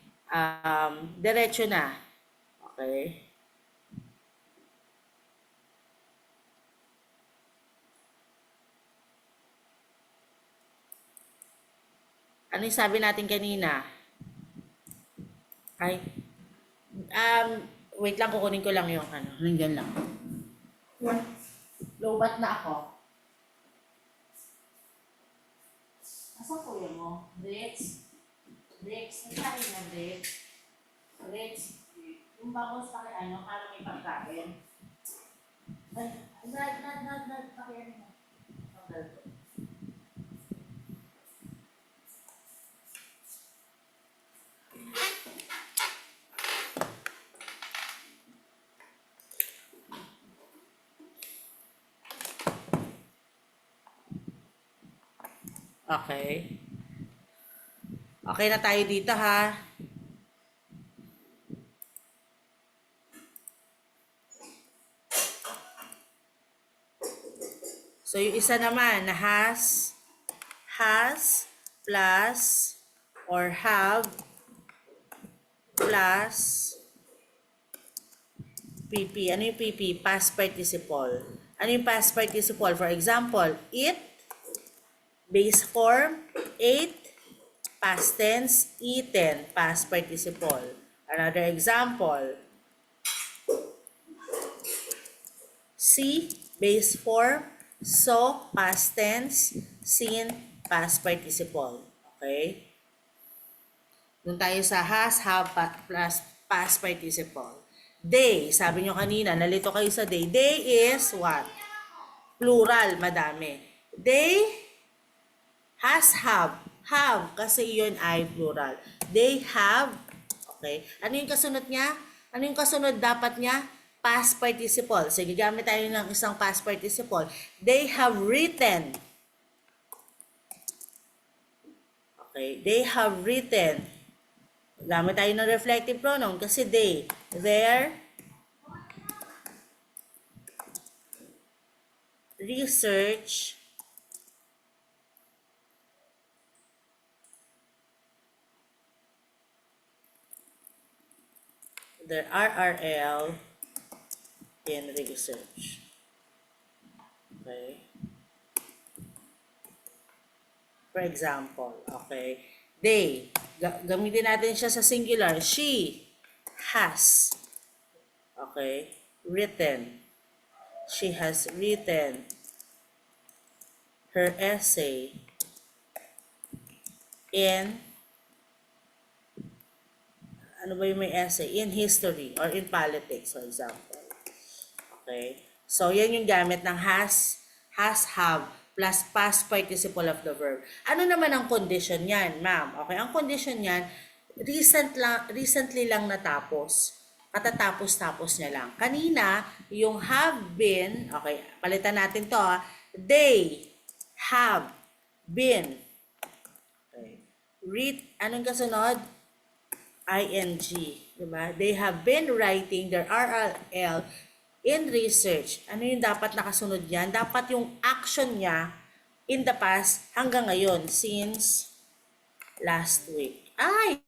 Diretso na. Okay. Ano yung sabi natin kanina? Ay, wait lang, kukunin ko lang yung ano. Nandiyan lang. Lobat na ako. Asa po yun mo? Bricks? Bricks? Nagkain na bricks? Bricks? Yung bagos pa kay ano, para may pagkain. Pakiyan mo. Okay. Okay na tayo dito ha. So yung isa naman na has plus or have plus PP. Ano yung PP? Past participle. Ano yung past participle? For example, it, base form, ate, past tense, eaten, past participle. Another example, see, base form, saw, past tense, seen, past participle. Okay? Doon tayo sa has, have, plus past participle. They, sabi nyo kanina, nalito kayo sa they. They is what? Plural, madami. They has, have. Have, kasi yun ay plural. They have, okay. Ano yung kasunod niya? Ano yung kasunod dapat niya? Past participle. Sige, gamit tayo ng isang past participle. They have written. Okay, they have written. Gamit tayo ng reflective pronoun kasi they. Their research their RRL in research. Okay. For example, okay. They, gamitin natin siya sa singular. She has, okay, written. She has written her essay in, ano ba yung may essay? In history or in politics, for example. Okay? So, yan yung gamit ng has, have, plus past participle of the verb. Ano naman ang condition yan, ma'am? Okay, ang condition yan, recently lang natapos. Katatapos-tapos niya lang. Kanina, yung have been, okay, palitan natin to ha. They have been. Okay. Anong kasunod? ing, diba? They have been writing their RRL in research. Ano yung dapat nakasunod yan? Dapat yung action niya in the past hanggang ngayon, since last week. Ay!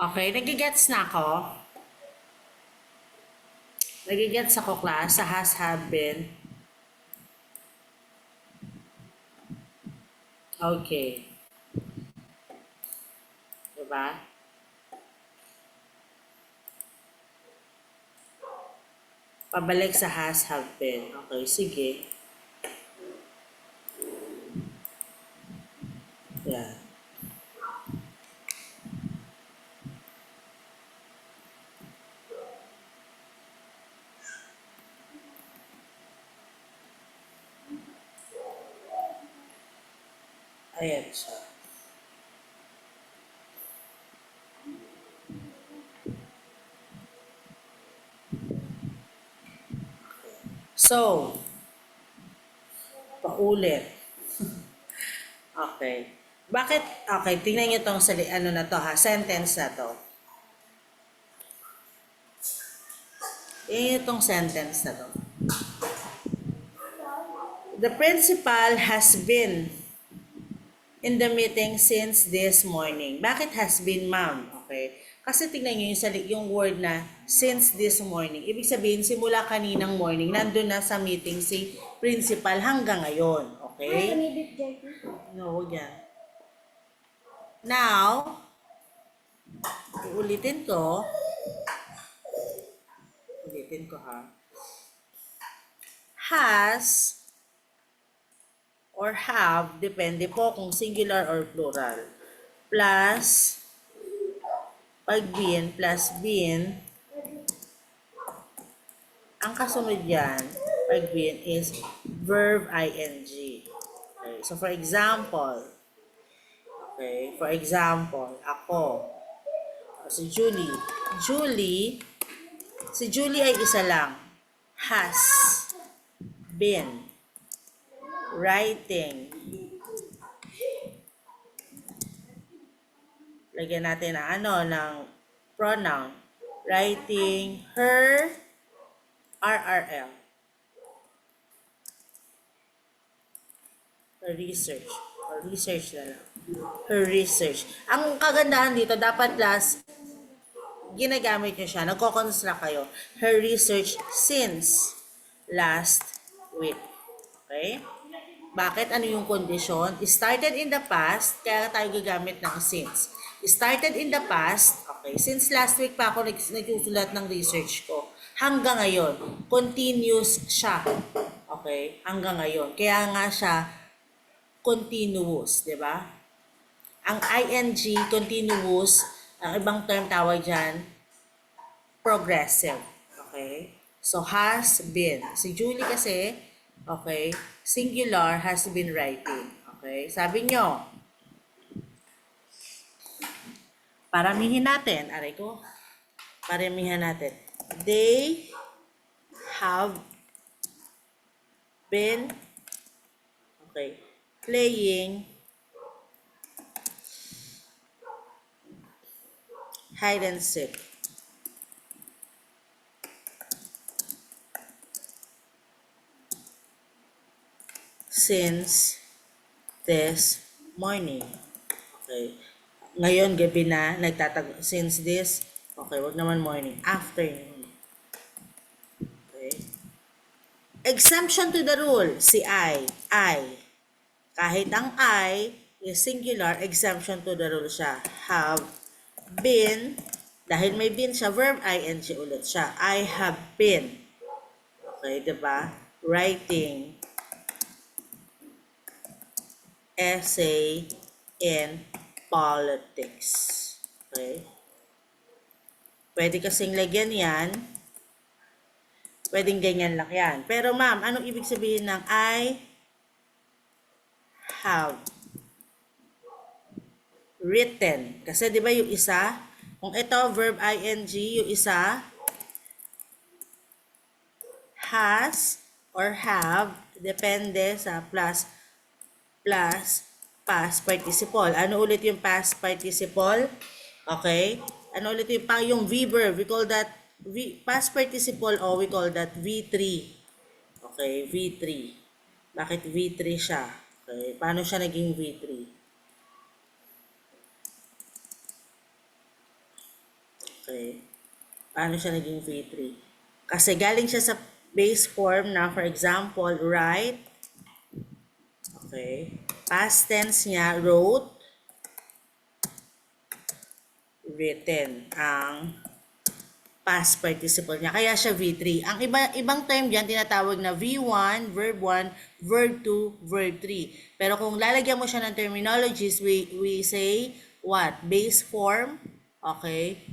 Okay, nagigets na ako. Nagigets ako, class, sa has, have been. Okay. Diba? Pabalik sa has, have been. Okay, sige. Yeah. Ayan siya. So, paulit. Okay. Bakit? Okay, tingnan niyo tong ano na to ha, sentence na to. Tingnan niyo tong sentence na to. The principal has been in the meeting since this morning. Bakit has been, ma'am? Okay. Kasi tingnan niyo yung word na since this morning. Ibig sabihin, simula kaninang morning, nandun na sa meeting si principal hanggang ngayon. Okay? No, huwag yan. Now, ulitin ko. Ulitin ko ha. Has or have, depende po kung singular or plural. Plus, pag been, plus been, ang kasunod yan, pag been is verb ing. Okay, so for example, ako, si Julie. Si Julie ay isa lang. Has been writing. Lagyan natin ng pronoun. Writing her RRL. Her research. Or research na lang. Her research. Ang kagandahan dito, dapat last, ginagamit nyo siya. Nagko-construct kayo. Her research since last week. Okay? Bakit? Ano yung condition? Started in the past, kaya tayo gagamit ng since. Started in the past, okay, since last week pa ako nagsusulat ng research ko, hanggang ngayon, continuous siya. Okay? Hanggang ngayon. Kaya nga siya continuous, di ba? Ang ing, continuous, ang ibang term tawag dyan, progressive. Okay? So, has been. Si Julie kasi, okay, singular has been writing. Okay? Sabi nyo, paramihin natin. Aray ko. Paramihan natin. They have been, okay, playing hide and seek since this morning. Okay. Ngayon, gabi na, since this, okay, wag naman morning, afternoon. Okay. Exemption to the rule, si I. Kahit ang I is singular, exemption to the rule siya. Have been, dahil may been siya, verb ing ulit siya. I have been, okay, diba? Writing essay in politics. Okay? Pwede kasing lagyan yan. Pwedeng ganyan lang yan. Pero ma'am, anong ibig sabihin ng I have written? Kasi di ba yung isa, kung ito verb ing, yung isa has or have, depende sa plus past participle. Ano ulit yung past participle? Okay? Ano ulit yung V verb? We call that past participle o we call that V3. Okay, V3. Bakit V3 siya? Okay, paano siya naging V3? Okay. Paano siya naging V3? Kasi galing siya sa base form na, for example, write. Okay. Past tense niya, wrote, written. Ang past participle niya. Kaya siya V3. Ang ibang term diyan tinatawag na V1, verb 1, verb 2, verb 3. Pero kung lalagyan mo siya ng terminologies, we say what? Base form, okay?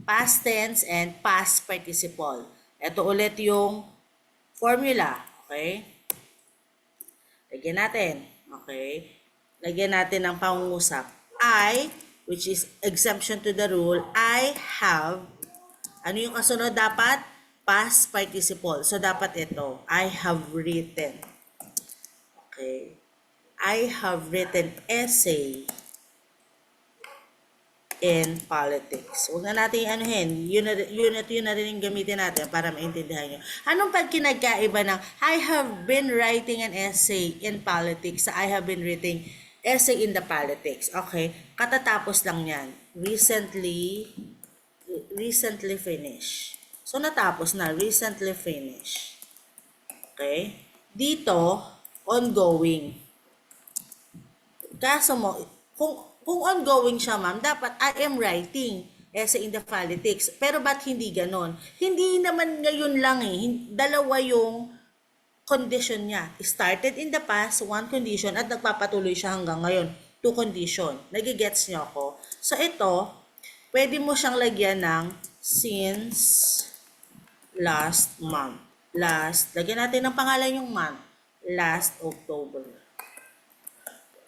Past tense and past participle. Ito ulit yung formula, okay? Lagyan natin. Okay? Lagyan natin ng pangungusap. I, which is exemption to the rule, I have, ano yung kasunod dapat? Past participle. So, dapat ito. I have written. Okay? I have written essay in politics. Huwag na natin anuhin. Yun na rin yung gamitin natin para maintindihan nyo. Anong pagkinagkaiba ng I have been writing an essay in politics sa I have been writing essay in the politics? Okay, katatapos lang yan. Recently finished. So, natapos na. Recently finished. Okay? Dito, ongoing. Kaso mo, kung ongoing siya, ma'am, dapat I am writing essay in the politics. Pero ba't hindi ganon? Hindi naman ngayon lang dalawa yung condition niya. Started in the past, one condition, at nagpapatuloy siya hanggang ngayon. Two condition. Nagigets niyo ako? So ito, pwede mo siyang lagyan ng since last month. Lagyan natin ng pangalan yung month. Last October.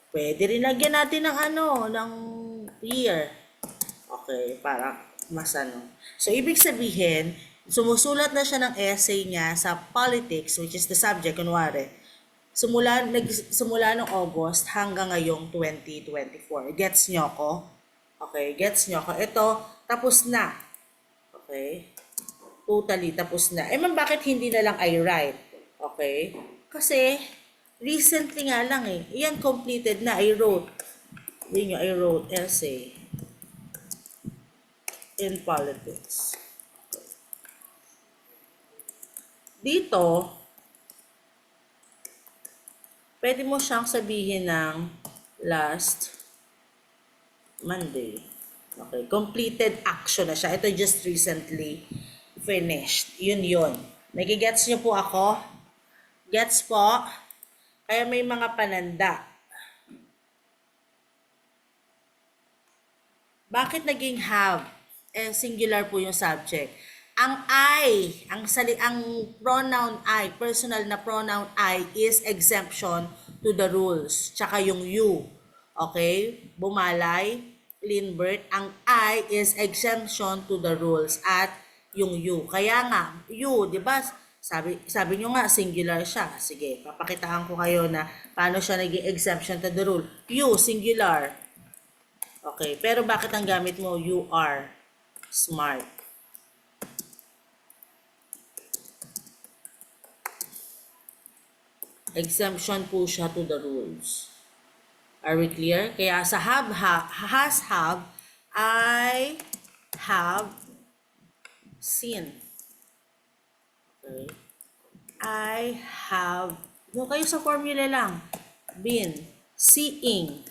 Pwede rin lagyan natin ng year. Okay, para mas So, ibig sabihin, sumusulat na siya ng essay niya sa politics, which is the subject, kunwari. Simula ng August hanggang ngayong 2024. Gets nyo ko? Okay, gets nyo ko? Ito, tapos na. Okay? Totally, tapos na. Man, bakit hindi na lang I write? Okay? Kasi, recently nga lang Iyan, completed na. I wrote essay in politics. Dito, Pwede mo siyang sabihin ng last Monday. Okay, completed action na siya. Ito just recently finished. Yun. Nagigets niyo po ako? Gets po? Kaya may mga pananda. Bakit naging have? Singular po yung subject. Ang ang pronoun I, personal na pronoun I is exemption to the rules. Tsaka yung you. Okay? Bumalay, Lindbergh, ang I is exemption to the rules at yung you. Kaya nga, you, di ba? Sabi nyo nga, singular siya. Sige, papakitaan ko kayo na paano siya naging exemption to the rule. You, singular. Okay, pero bakit ang gamit mo? You are smart. Exemption po siya to the rules. Are we clear? Kaya sa have, I have seen. Okay. I have, doon kayo sa formula lang, been seeing.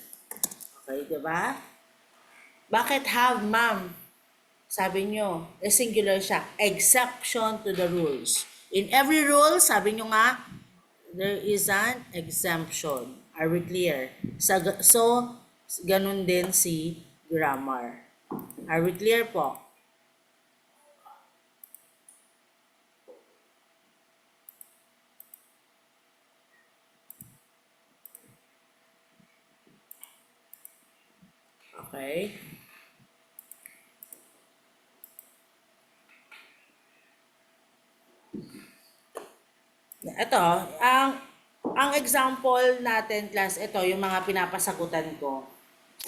Okay, diba? Bakit have, ma'am? Sabi nyo, singular siya. Exception to the rules. In every rule, sabi nyo nga, there is an exemption. Are we clear? So, ganun din si grammar. Are we clear po? Okay. Ito, ang example natin, class, ito, yung mga pinapasagutan ko.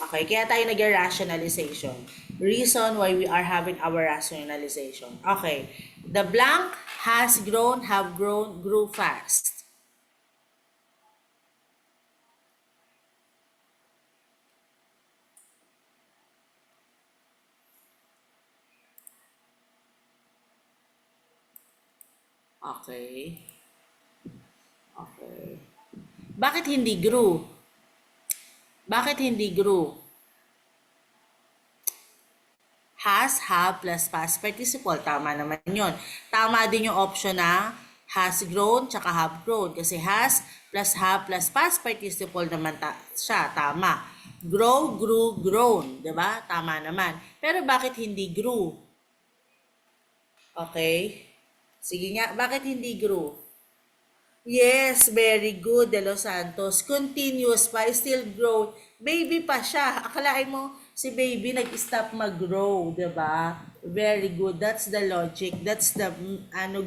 Okay, kaya tayo nag-rationalization. Reason why we are having our rationalization. Okay, the blank has grown, have grown, grew fast. Okay. Okay. Bakit hindi grew? Bakit hindi grew? Has, have, plus past participle. Tama naman yon. Tama din yung option na has grown, tsaka have grown. Kasi has, plus have, plus past participle naman siya. Tama. Grow, grew, grown. Diba? Tama naman. Pero bakit hindi grew? Okay. Sige nga, bakit hindi grew? Yes, very good, De Los Santos. Continuous pa, still grow. Baby pa siya. Akalain mo, si baby nag-stop mag-grow, di ba? Very good. That's the logic. That's the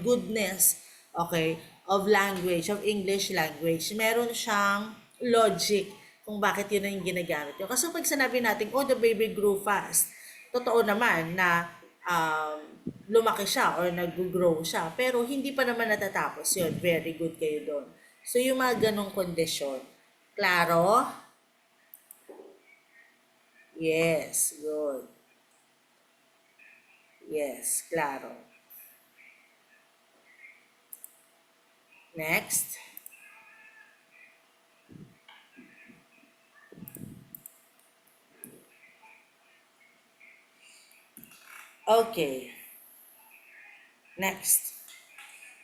goodness, okay, of language, of English language. Meron siyang logic kung bakit yun ang ginagamit yun. Kasi pag sinabi natin, oh, the baby grew fast, totoo naman na lumaki siya or nag-grow siya. Pero hindi pa naman natatapos yun. Very good kayo doon. So, yung mga ganong kondisyon. Klaro? Yes, good. Yes, klaro. Next. Okay. Next.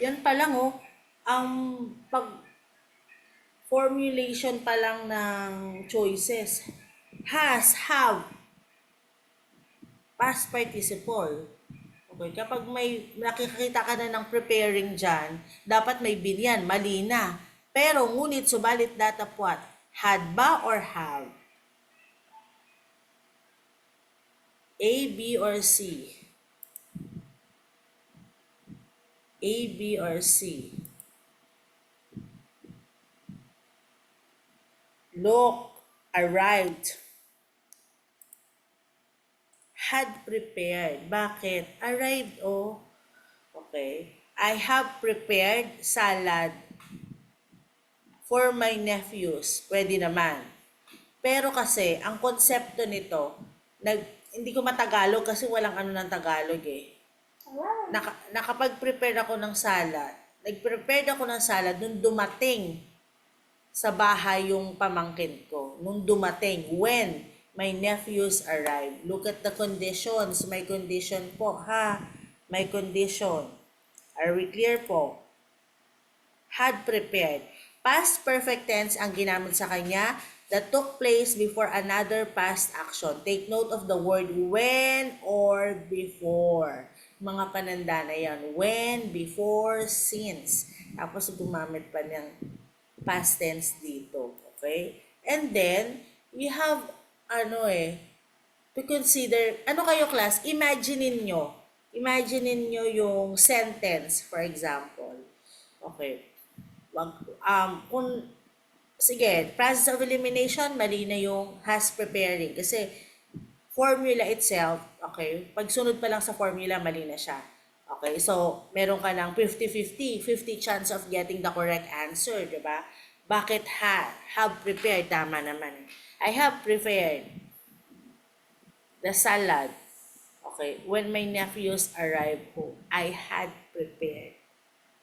Yan pa lang oh. Ang formulation pa lang ng choices. Has, have, past participle. Okay, kapag may nakikita ka na ng preparing dyan, dapat may bin yan, mali na. Pero ngunit subalit data what? Had ba or have? A, B, or C? A, B, or C? Look, arrived. Had prepared. Bakit? Arrived, oh. Okay. I have prepared salad for my nephews. Pwede naman. Pero kasi, ang konsepto nito, hindi ko matagalog kasi walang ano ng Tagalog eh. Nakapag-prepare ako ng salad. Nag-prepare ako ng salad nung dumating sa bahay yung pamangkin ko nung dumating. When my nephews arrived. Look at the conditions. May condition po, ha? May condition. Are we clear po? Had prepared. Past perfect tense ang ginamit sa kanya that took place before another past action. Take note of the word when or before. Mga pananda na yan. When, before, since. Tapos gumamit pa ng past tense dito. Okay? And then, we have, to consider, kayo class, Imaginein nyo yung sentence, for example. Okay. Sige, process of elimination, mali na yung has preparing. Kasi, formula itself, okay, pagsunod pa lang sa formula, mali na siya. Okay, so, meron ka ng 50-50 chance of getting the correct answer, di ba? Bakit have prepared? Tama naman. I have prepared the salad. Okay, when my nephews arrived home, I had prepared.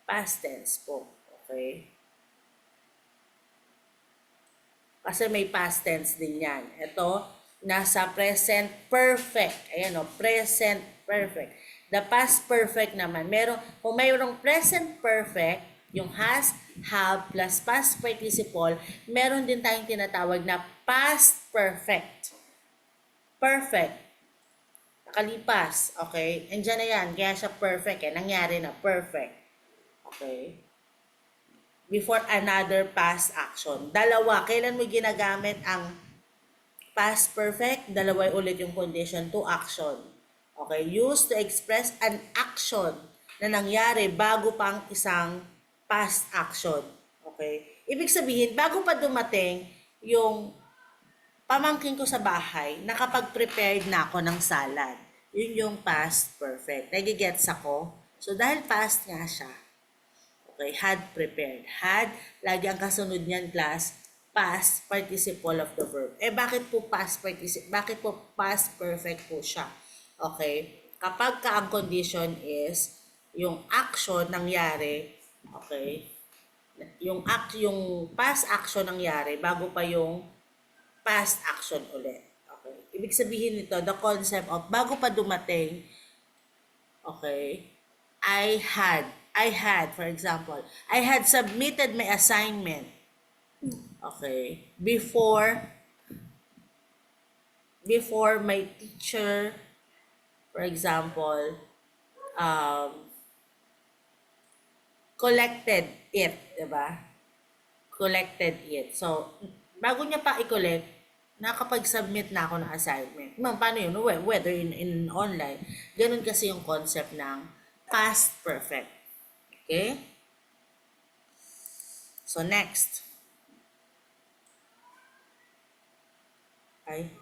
Past tense po. Okay? Kasi may past tense din yan. Ito, nasa present perfect. Ayan o, present perfect. The past perfect naman. Kung mayroong present perfect, yung has, have, plus past participle, meron din tayong tinatawag na past perfect. Perfect. Nakalipas. Okay? Andiyan na yan. Kaya siya perfect. Nangyari na. Perfect. Okay? Before another past action. Dalawa. Kailan mo ginagamit ang past perfect? Dalawa ulit yung condition to action. Okay? Used to express an action na nangyari bago pang isang past action. Okay? Ibig sabihin, bago pa dumating yung pamangkin ko sa bahay, nakapag-prepared na ako ng salad. Yun yung past perfect. Nagigets ako? So, dahil past nga siya, okay, had prepared. Had, lagi ang kasunod niyan, class, past participle of the verb. Bakit po past perfect po siya? Okay? Kapag ka ang condition is, yung action nangyari, okay, yung past action nangyari bago pa yung past action ulit. Okay? Ibig sabihin nito, the concept of bago pa dumating, okay, I had, for example, I had submitted my assignment, okay, before my teacher, for example, collected it, diba? Collected it. So, bago niya pa i-collect, nakapag-submit na ako ng assignment. Paano yun? Whether in online, ganun kasi yung concept ng past perfect. Okay? So, next. Okay.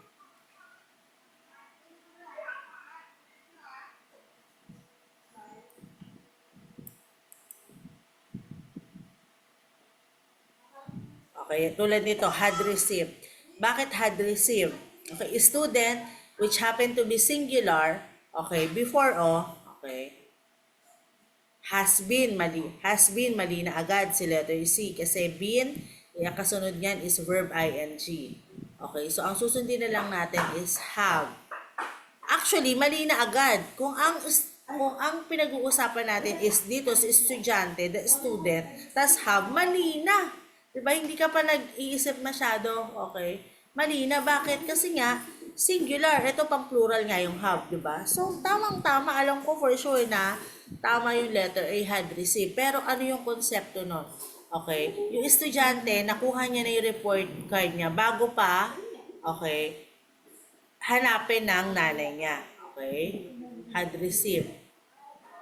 Okay, tulad nito, had received. Bakit had received? Okay, student, which happen to be singular, okay, before okay, has been, mali na agad si letter C. Kasi been, yung kasunod niyan is verb ing. Okay, so ang susundin na lang natin is have. Actually, mali na agad. Kung ang pinag-uusapan natin is dito si estudyante, the student, tas have, mali na. Diba? Hindi ka pa nag-iisip masyado. Okay? Mali na. Bakit? Kasi nga, singular. Ito pang plural nga yung have. Diba? So, tamang-tama. Alam ko for sure na tama yung letter A, had received. Pero ano yung konsepto nun? Okay? Yung estudyante, nakuha niya na yung report card niya bago pa, okay, hanapin ng nanay niya. Okay? Had received.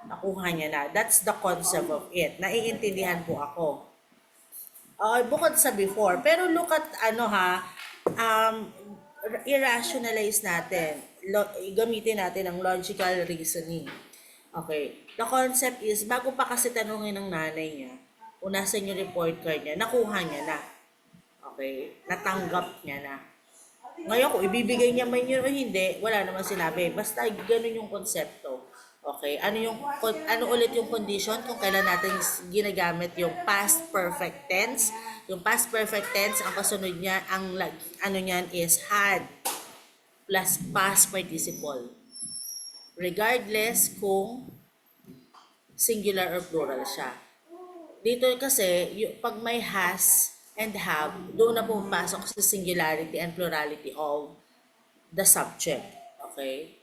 Nakuha niya na. That's the concept of it. Naiintindihan po ako. Bukod sa before. Pero look at irrationalize natin. Gamitin natin ang logical reasoning. Okay. The concept is, bago pa kasi tanungin ng nanay niya, kung nasan yung report card niya, nakuha niya na. Okay. Natanggap niya na. Ngayon, kung ibibigay niya man yun o hindi, wala naman sinabi. Basta ganun yung konsepto. Okay, ano ulit yung condition kung kailan natin ginagamit yung past perfect tense? Yung past perfect tense, ang kasunod niya, ano niyan is had plus past participle. Regardless kung singular or plural siya. Dito kasi, pag may has and have, doon na pumapasok sa singularity and plurality of the subject. Okay?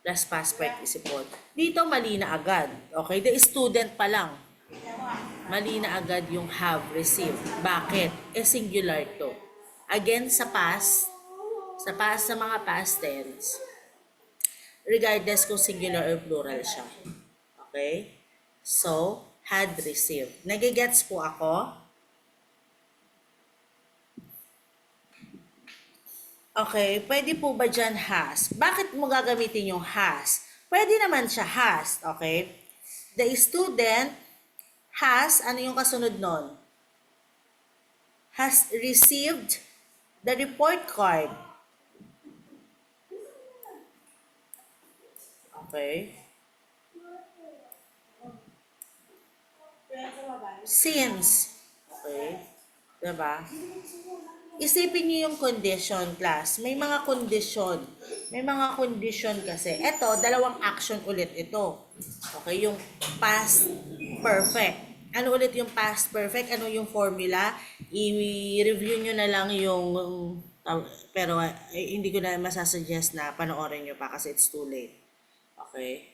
Plus past participle. Dito mali na agad. Okay? The student pa lang. Mali na agad yung have received. Bakit? Singular to. Again, sa mga past tense, regardless kung singular or plural siya. Okay? So, had received. Nagigets po ako? Okay, pwede po ba dyan has? Bakit mo gagamitin yung has? Pwede naman siya has, okay? The student has, ano yung kasunod nun? Has received the report card. Okay? Since. Okay? Diba? Isipin niyo yung condition, class. May mga condition. May mga condition kasi. Ito, dalawang action ulit ito. Okay, yung past perfect. Ano ulit yung past perfect? Ano yung formula? I-review nyo na lang yung pero hindi ko na masasuggest na panoorin nyo pa kasi it's too late. Okay?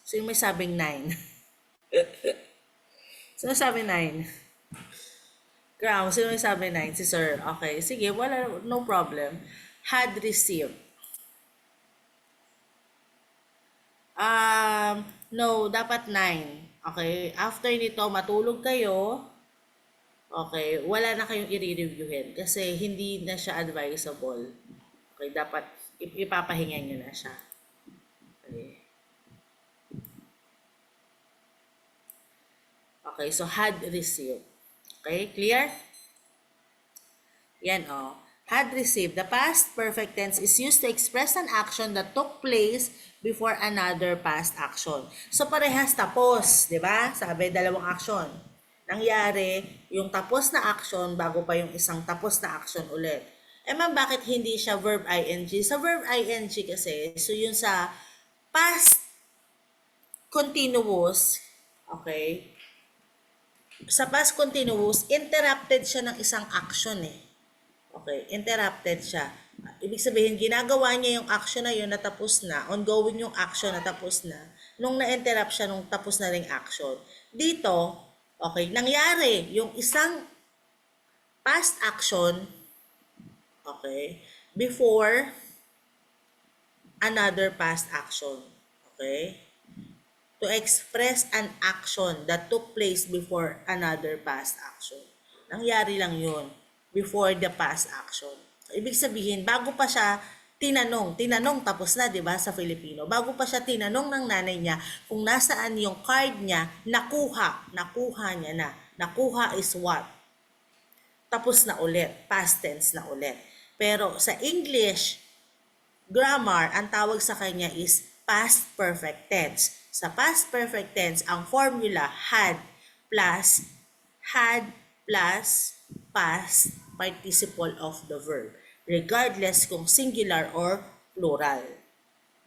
So, yung may sabing 9. Sino sabi 9? Ground, sino may sabi 9? Si sir. Okay, sige, wala, no problem. Had received. No, dapat 9. Okay, after nito, matulog kayo. Okay, wala na kayong i-reviewin kasi hindi na siya advisable. Okay, dapat ipapahinga nyo na siya. Okay. Okay, so had received. Okay, clear? Yan Had received. The past perfect tense is used to express an action that took place before another past action. So parehas tapos, 'di ba? Sabi dalawang action. Nangyari yung tapos na action bago pa yung isang tapos na action ulit. Ma'am, bakit hindi siya verb ing? Sa verb ing kasi, so yun sa past continuous, okay? Sa past continuous, interrupted siya ng isang action Okay, interrupted siya. Ibig sabihin, ginagawa niya yung action na yun na tapos na, ongoing yung action na tapos na, nung na-interrupt siya nung tapos na ring action. Dito, okay, nangyari yung isang past action, okay, before another past action. Okay? To express an action that took place before another past action. Nangyari lang yun before the past action. Ibig sabihin, bago pa siya tinanong tapos na, 'di ba, sa Filipino. Bago pa siya tinanong ng nanay niya kung nasaan yung card niya, nakuha niya na. Nakuha is what? Tapos na ulit, past tense na ulit. Pero sa English grammar, ang tawag sa kanya is past perfect tense. Sa past perfect tense, ang formula had plus past participle of the verb, regardless kung singular or plural.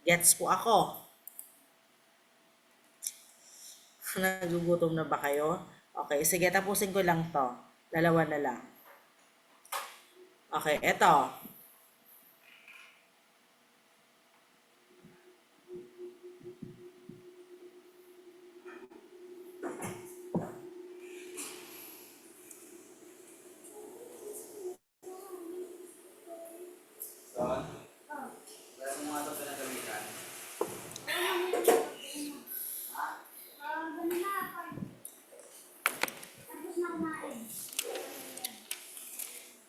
Gets po ako? Nagugutom na ba kayo? Okay, sige, tapusin ko lang to. Dalawa na lang. Okay, eto.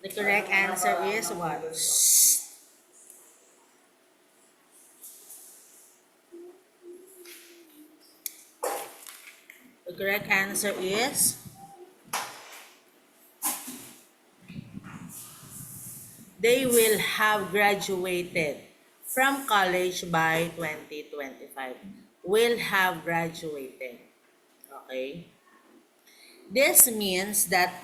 The correct answer is what? The correct answer is they will have graduated. from college by 2025 will have graduated. Okay? This means that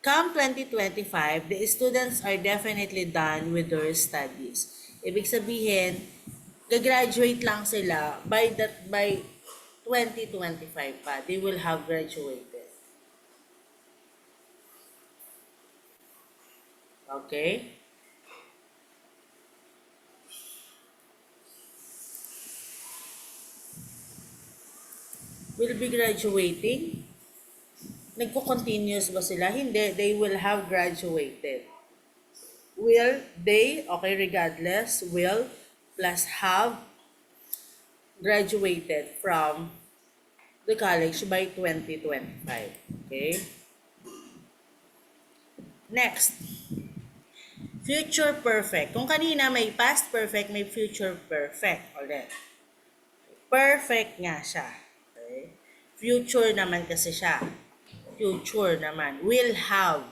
come 2025, the students are definitely done with their studies. Ibig sabihin, gagraduate lang sila by 2025 pa. They will have graduated. Okay? Will be graduating? Nagko-continuous ba sila? Hindi. They will have graduated. Will, they, okay, regardless, will plus have graduated from the college by 2025. Okay? Next, future perfect. Kung kanina may past perfect, may future perfect ulit. Perfect nga siya. Okay? Future naman kasi siya. Future naman. Will have.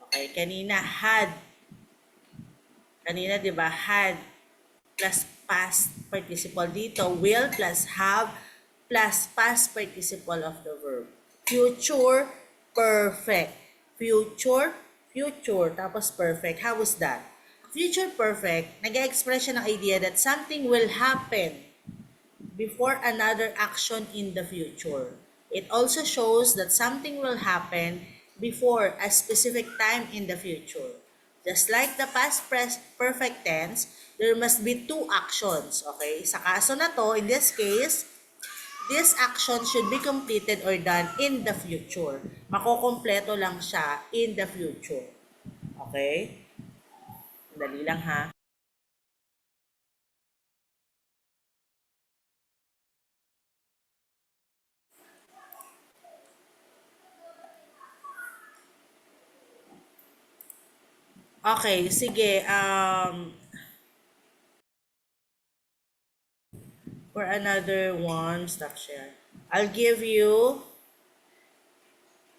Okay, kanina had. Kanina 'di ba had plus past participle dito. Will plus have plus past participle of the verb. Future perfect. Future tapos perfect. How was that? Future perfect, nag-express siya ng idea that something will happen before another action in the future. It also shows that something will happen before a specific time in the future. Just like the perfect tense, there must be two actions. Okay? Sa kaso na to, in this case, this action should be completed or done in the future. Makokompleto lang siya in the future. Okay? Dali lang ha. Okay, sige. For another one, stop share. I'll give you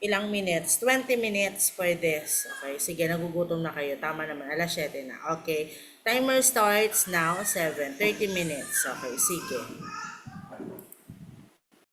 ilang minutes? 20 minutes for this. Okay, sige, nagugutom na kayo. Tama naman, alas 7 na. Okay, timer starts now, 7. 30 minutes. Okay, sige.